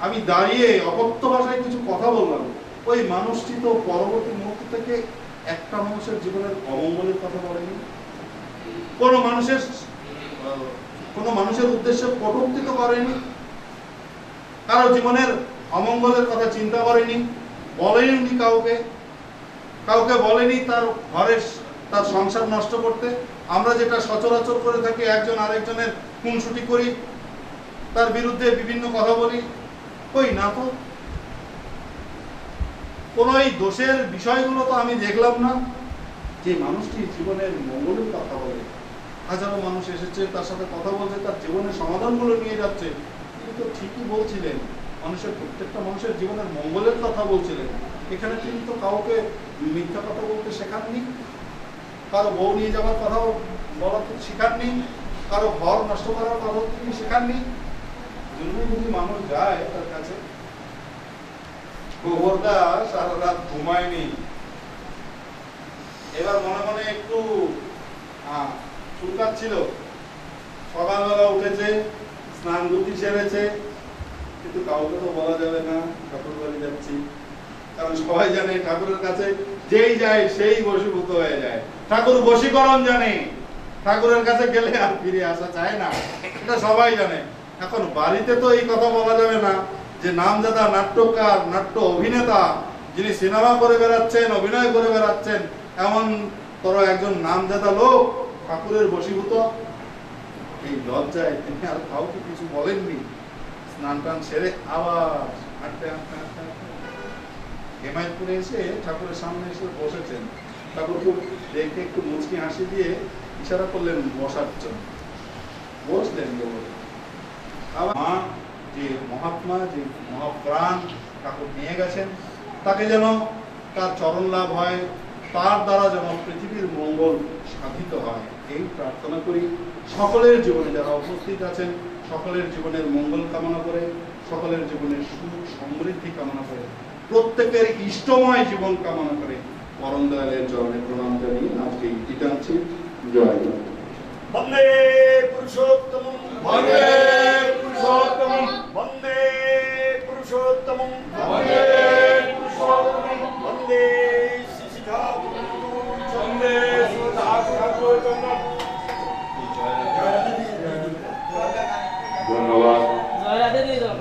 আমি দাঁড়িয়ে অকথ্য ভাষায় কিছু কথা বললাম, ওই মানুষটি তো পরবর্তী মুহূর্ত থেকে একটা মানুষের জীবনের অমঙ্গলের কথা বলেনি, কোনো মানুষের উদ্দেশ্যে কটূক্তি তো করেনি, কারো জীবনের অমঙ্গলের কথা চিন্তা করেনি, বলেনি কাউকে বলেনি তার ঘরের তার সংসার নষ্ট করতে। আমরা যেটা সচরাচর করে থাকি, একজন আরেকজনের খুনসুটি করি, তার বিরুদ্ধে বিভিন্ন কথা বলি, কই না তো কোন এই দোষের বিষয়গুলো তো আমি দেখলাম না। যে মানুষটি জীবনের মঙ্গলের কথা বলে, হাজারো মানুষ এসেছে তার সাথে কথা বলছে, তার জীবনের সমাধানগুলো নিয়ে যাচ্ছে, তিনি তো ঠিকই বলছিলেন, মানুষের প্রত্যেকটা মানুষের জীবনের মঙ্গলের কথা বলছিলেন। এখানে তিনি তো কাউকে মিথ্যা কথা বলতে শেখাননি, কারো বউ নিয়ে যাওয়ার কথা বলা তো শেখাননি, কারো ঘর নষ্ট করার কথা তিনি শেখাননি। যদি মানুষ যায় তার কাছে, গোবরদা সারা রাত ঘুমায়নি। এবার মনে মনে একটু চুলকাচ্ছিল। সকালবেলা উঠেছে, স্নান গুটি সেরেছে, কিন্তু কাউকে তো বলা যাবে না ঠাকুর বাড়ি যাচ্ছি, কারণ সবাই জানে ঠাকুরের কাছে যেই যায় সেই বশীভূত হয়ে যায়। ঠাকুর বশীকরণ জানে, ঠাকুরের কাছে গেলে আর ফিরে আসা চায় না, এটা সবাই জানে। এখন বাড়িতে তো এই কথা বলা যাবে না যে নামজাদা নাট্যকার, নাট্য অভিনেতা, যিনি সিনেমা করে বেড়াচ্ছেন, অভিনয় করে বেড়াচ্ছেন, এমন তোর একজন নামজাদা লোক ঠাকুরের বশীভূত। এই লজ্জায় তিনি আর কাউকে কিছু বলেননি। স্নান টান সেরে আবার হাঁটতে হাঁটতে হাঁটতে হাঁটতে হেমায়তপুরে এসে ঠাকুরের সামনে এসে বসেছেন। ঠাকুর খুব দেখে একটু মুচকি হাসি দিয়ে ইশারা করলেন বসার জন্য, বসলেন। আবার মা যে মহাত্মা, যে মহাপ্রাণ ঠাকুর নিয়ে গেছেন, তাকে যেন তার চরণ লাভ হয়, তার দ্বারা যেন পৃথিবীর মঙ্গল সাধিত হয়, এই প্রার্থনা করি। সকলের জীবনে যারা উপস্থিত আছেন, সকলের জীবনের মঙ্গল কামনা করে, সকলের জীবনের সুখ সমৃদ্ধি কামনা করে, প্রত্যেকের ইষ্টময় জীবন কামনা করে পরম দয়ালের চরণে প্রণাম জানিয়ে আজকে ইতি টানছি। জয় জয়। বন্দে পুরুষোত্তমম, বন্দে পুরুষোত্তমম, বন্দে পুরুষোত্তমম, বন্দে পুরুষোত্তমম, বন্দে শ্রী ঠাকুর, বন্দে ঠাকুর। ধন্যবাদ। জয় রাধে দিয়ে দাও।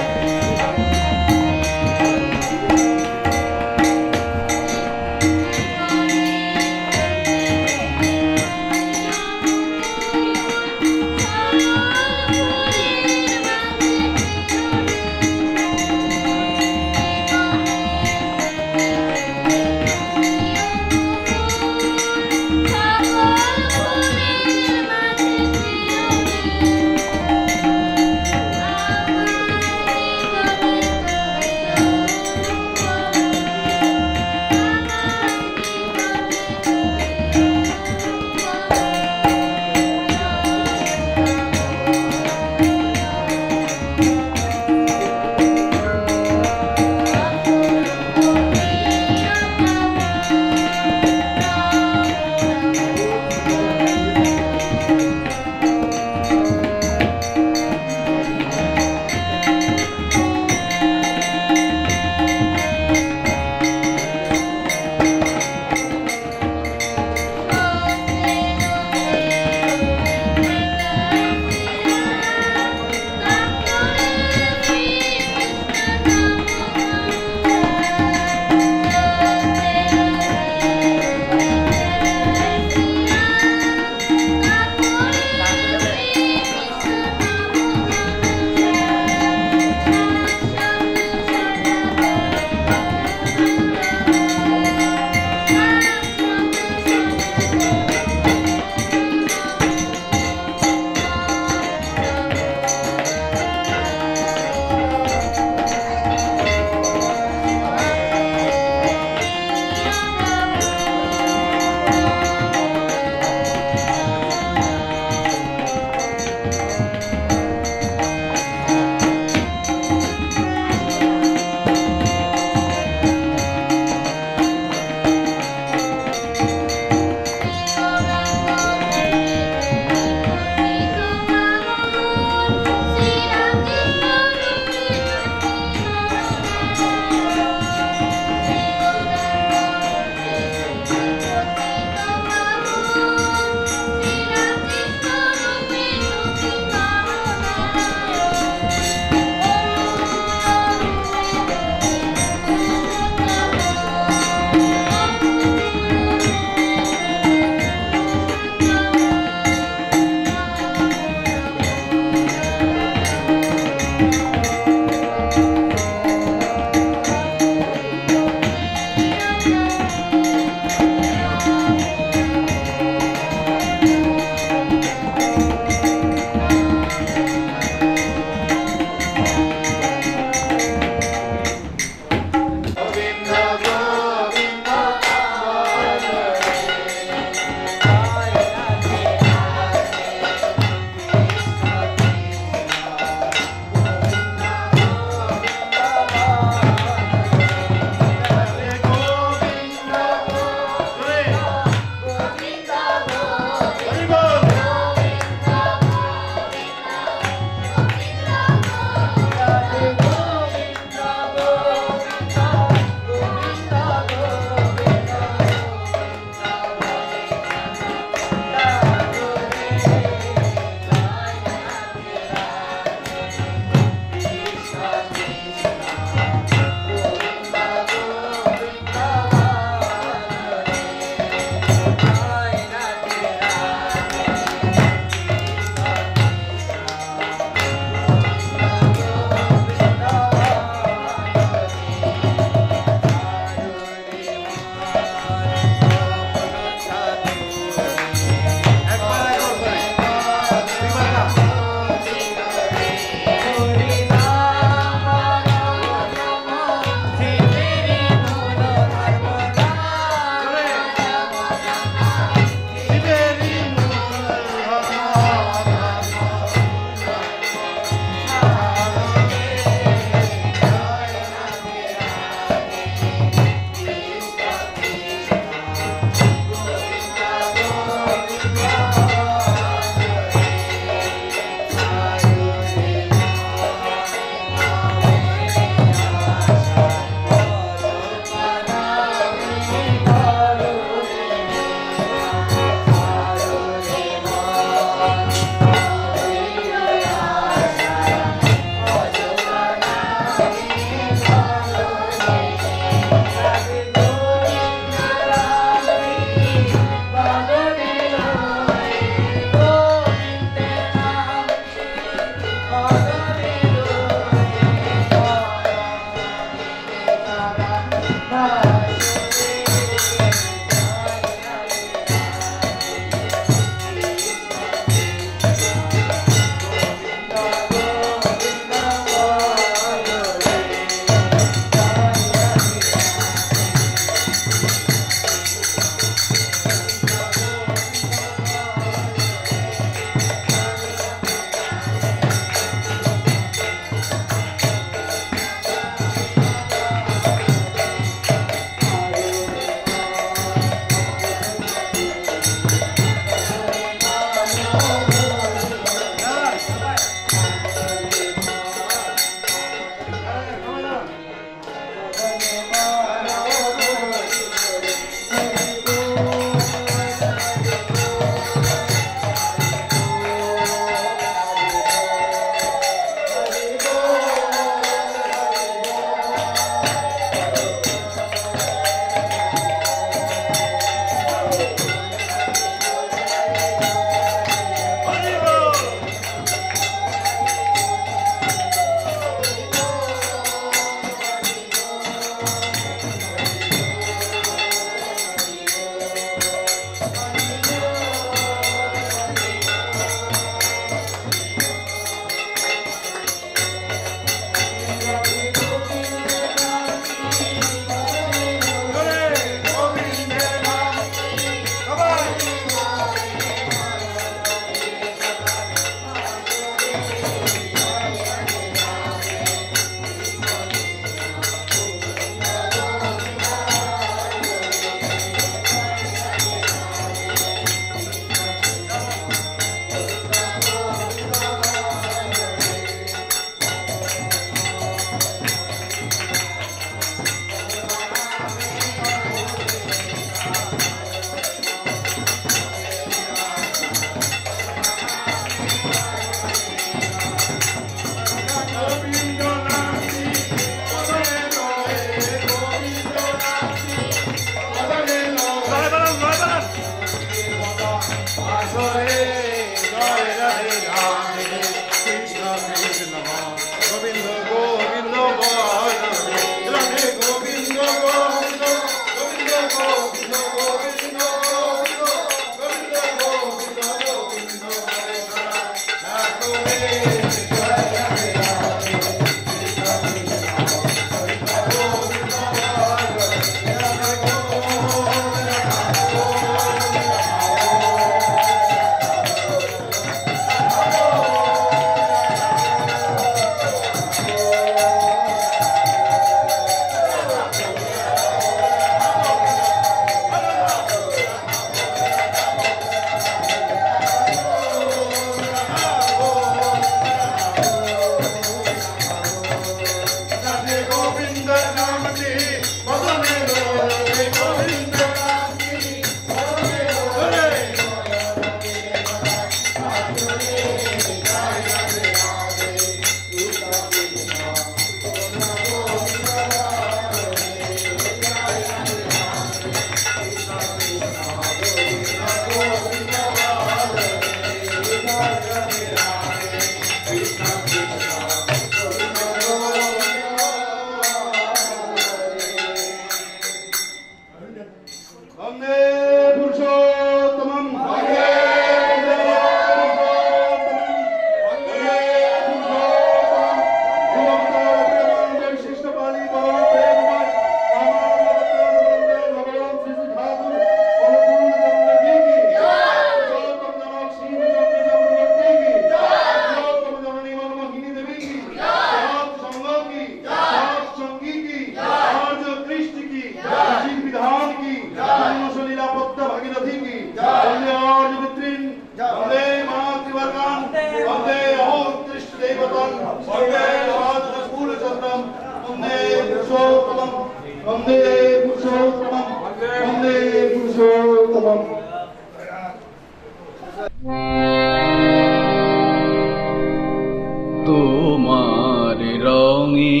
তোমার রঙে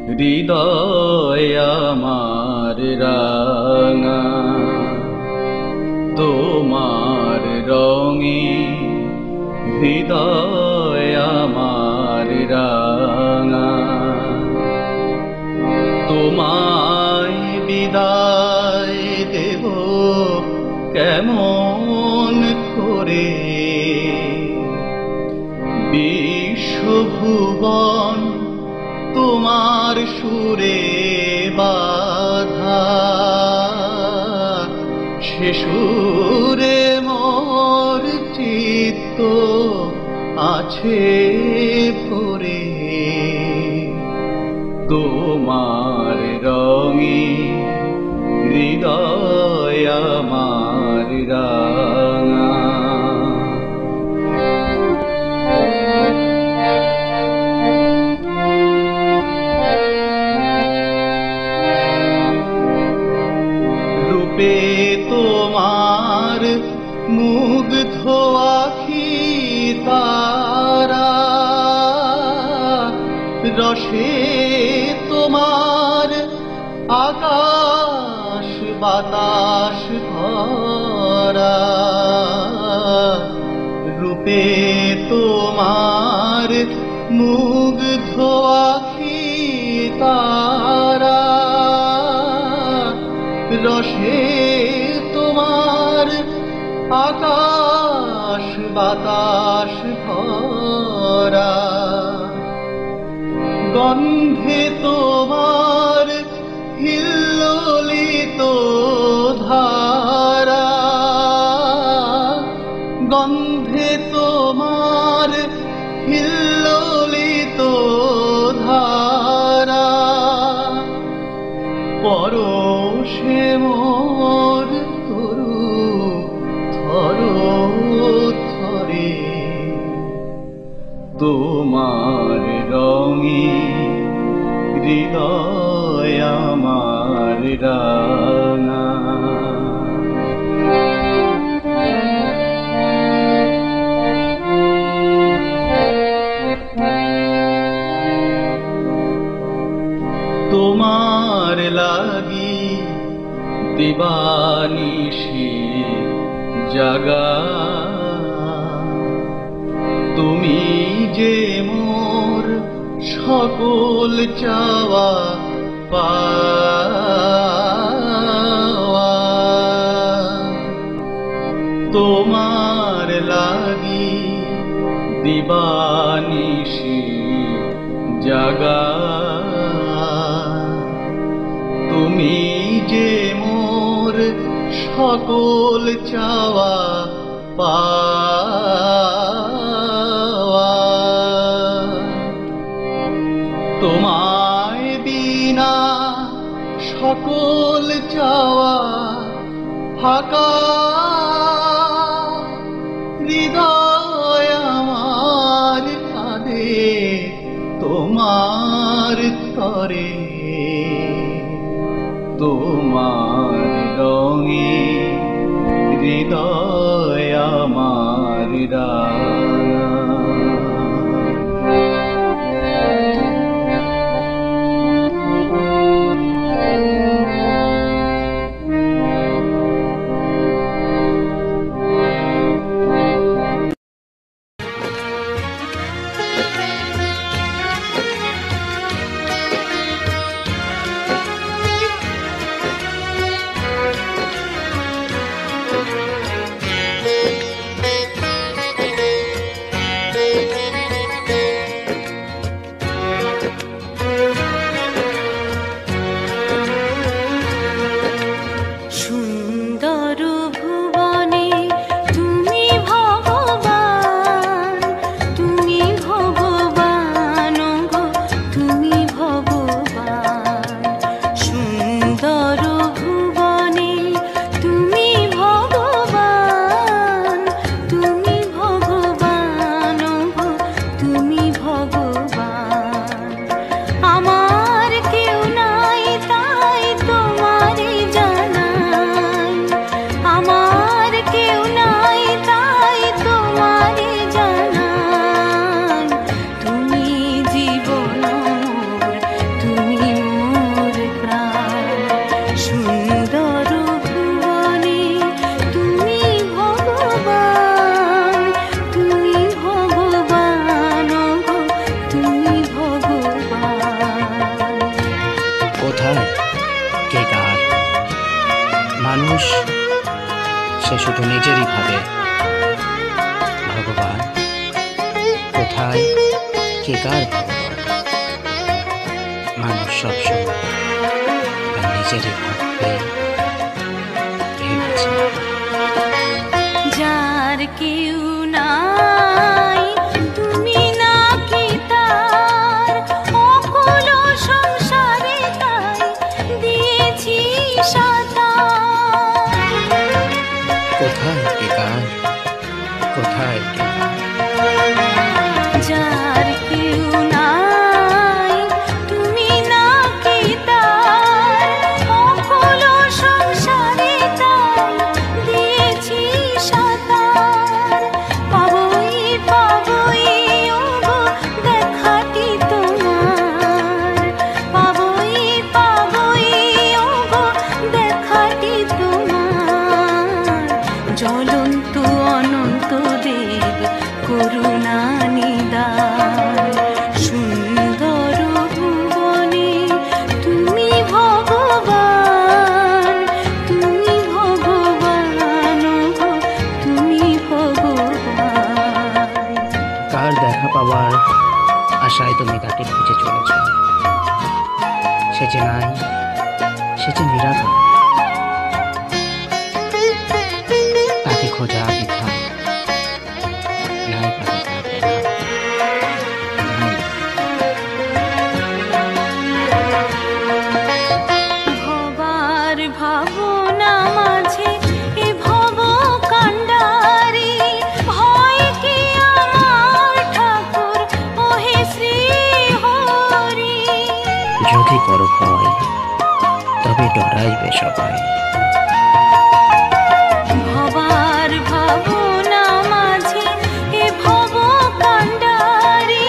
হৃদয় আমার রাঙা, তোমার রঙে হৃদয় আমার রাঙা, তোমায় বিদায় দেব কেমন করে, বিশ্বভুবন তোমার সুরে বাধা, সে সুরে মোর চিত্ত আছে পড়ে, তোমার রঙে হৃদয় আমার রাঙা। রূপে তোমার মুগ্ধ আখি তারা, রসে তোমার আকাশ বাতাস ভরা, রূপে তোমার মুগ্ধ আখি তারা, রসে তোমার আকাশ বাতাস ভরা, গন্ধে তোমার হিল্লোলিত ধারা, গন্ধে তোমার হিল্লোলিত ধারা, পরশে মোর তরু থর থরে, তোমার রঙে হৃদয় আমার রাঙা। তোমার লাগি দিবানিশি জাগা, তুমি যে মোর সকল চাওয়া পাওয়া, তোমার লাগি দিবানিশি জাগা। তুমি যে মোর সকল চাওয়া পাওয়া, তোমায় বিনা সকল চাওয়া ফাঁকা। হৃদয় আমার কাঁদে তোমার তরে, তোমার রঙে হৃদয় আমার রাঙা। মানুষ সে শুধু নিজেরই ভাবে, ভগবান কোথায় কে কার ভগবান? মানুষ সবসময় তার নিজেরই ভাববে, ভেবেছে। যার কেউ নাই তুমি নাকি তার, অকুল সংসারে তাই দিয়েছি সাঁতার। কোথায় কে কার, কোথায় কে কার? যার কেউ নাই তুমি নাকি তার, অকুল সংসারে তাই দিয়েছি সাঁতার। পাবই পাবই ওগো দেখাটি তোমার, পাবই পাবই ওগো দেখাটি তোমার। জ্বলন্ত অনন্ত দেব করুণা নিদান, সুন্দর ভুবনে তুমি ভগবান, তুমি ভগবান গো, তুমি ভগবান। কার দেখা পাওয়ার আশায় তুমি তাকে খুঁজে চলেছ? সে যে নাই, সে যে নিরাকার, তাকে খোঁজা বৃথা। নাই পাবে তাকে, নাই। ভবার ভাবনা মাঝে এ ভব কাণ্ডারি, ভয় কি আমার ঠাকুর ওহে শ্রী হরি। যদি করো ভয় তবে ডরাইবে সবাই। ভবার ভাবনা মাঝে এ ভব কাণ্ডারি,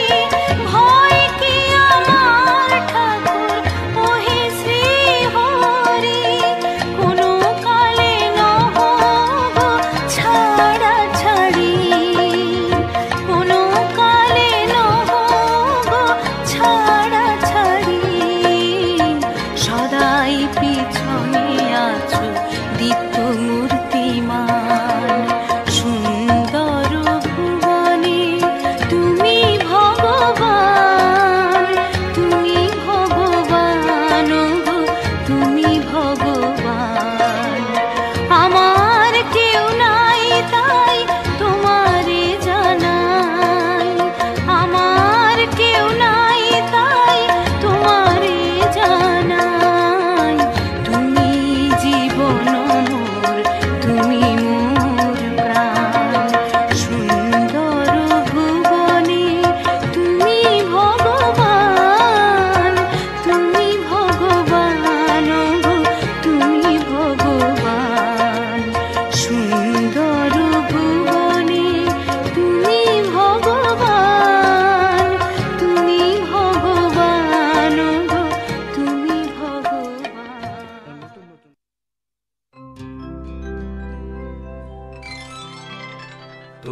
ভয় কি আমার ঠাকুর ওহে শ্রী হরি। কোনো কালে নহব ছাড়া ছাড়ি, কোনো কালে নহব ছাড়া ছাড়ি। সদাই পিছনে আছো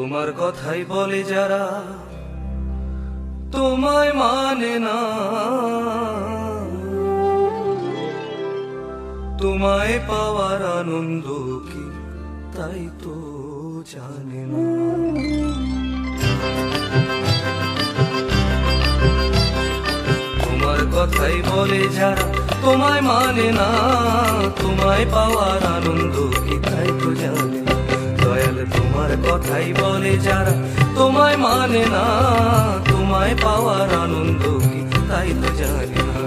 তোমার কথাই বলে যারা তোমায় মানে না, তোমায় পাওয়ার আনন্দ কি তাই তো জানে না। তোমার কথাই বলে যারা তোমায় মানে না, তোমায় পাওয়ার আনন্দ কি তাই তো জানে না। দয়াল তোমার কথাই বলে যারা তোমায় মানে না, তোমায় পাওয়ার আনন্দ কি তাই তো জানে না।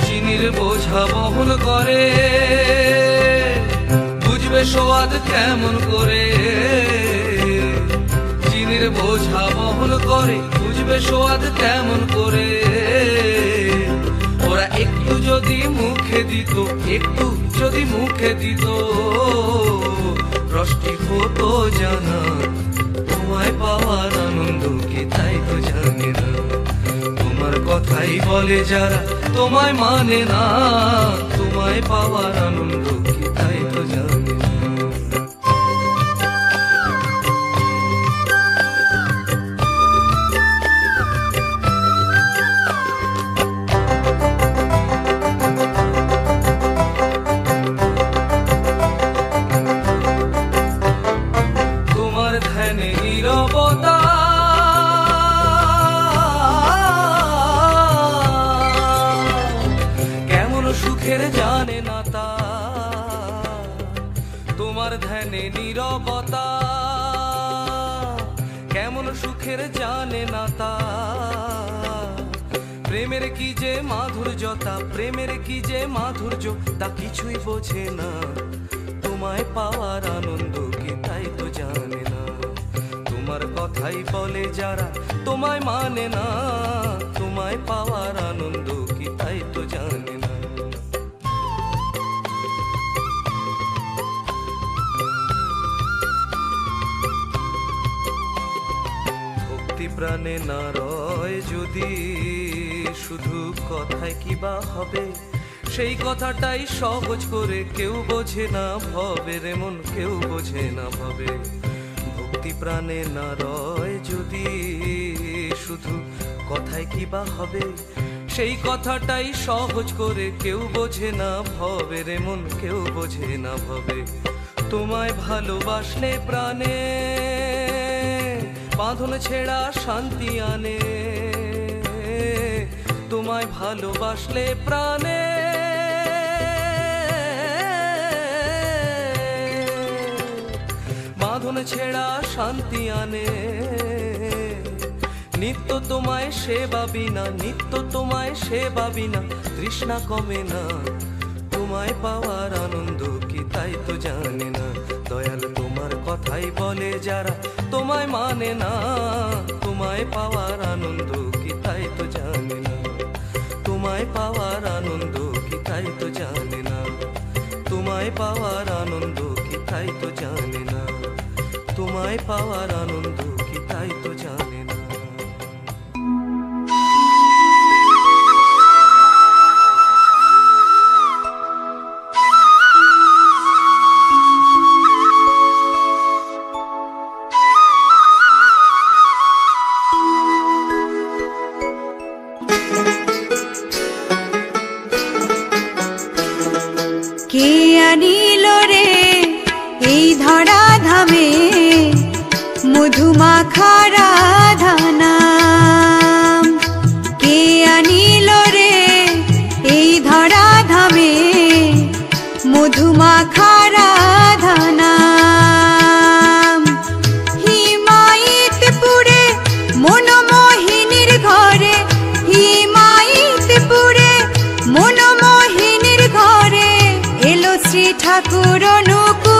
চিনির বোঝা বহন করে বুঝবে সোয়াদ কেমন করে, চিনির বোঝা বহন করে বুঝবে সোয়াদ কেমন করে। ওরা একটু যদি মুখে দিত, একটু যদি মুখে দিত, রসটি হতো জানা তোমায় পাওয়ার আনন্দ কি তাই তো জানে না। তোমার কথাই বলে যারা তোমায় মানে না, তোমায় পাওয়ার আনন্দ কি তাই তো জানে না। তোমার ধ্যানে নীরবতা কেমন সুখের জানে না তা, তোমার ধ্যানে নীরবতা কেমন সুখের জানে না তা। প্রেমের কি যে মাধুর্যতা, প্রেমের কি যে মাধুর্য তা কিছুই বোঝে না, তোমায় পাওয়ার আনন্দ কি তাই তো জানে না। তোমার কথাই বলে যারা তোমায় মানে না, তোমায় পাওয়ার আনন্দ কি তাই তো জানে না। ভক্তি প্রাণে না রয় যদি শুধু কথায় কি বা হবে, সেই কথাটাই সহজ করে কেউ বোঝে না ভবে রে মন, কেউ বোঝে না ভবে। ভক্তি প্রাণে না রয় যদি শুধু কথায় কি বা হবে, সেই কথাটাই সহজ করে কেউ বোঝে না ভবে রে মন, কেউ বোঝে না ভবে। তোমায় ভালোবাসলে প্রাণে বাঁধন ছেড়া শান্তি আনে, তোমায় ভালোবাসলে প্রাণে বাঁধন ছেড়া শান্তি আনে। নিত্য তোমায় সেবা বিনা, নিত্য তোমায় সেবা বিনা তৃষ্ণা কমে না, তোমায় পাওয়ার আনন্দ কি তাই তো জানে না। দয়াল তোমার কথাই বলে যারা তোমায় মানে না, তোমায় পাওয়ার আনন্দ কি তাই তো জানে না। তোমায় পাওয়ার আনন্দ কি তাই তো জানে না, তোমায় পাওয়ার আনন্দ কি তাই তো জানে না, তোমায় পাওয়ার আনন্দ কি তাই তো জানে না। কে আনিল রে এই ধরা ধামে মধুমাখা রাধানা, কে আনিল রে এই ধরা ধামে মধুমাখা রাধানা। হিমায়িতপুরে মনমোহিনীর ঘরে, হিমায়িতপুরে মনমোহিনীর ঘরে এলো শ্রী ঠাকুর অনুকূল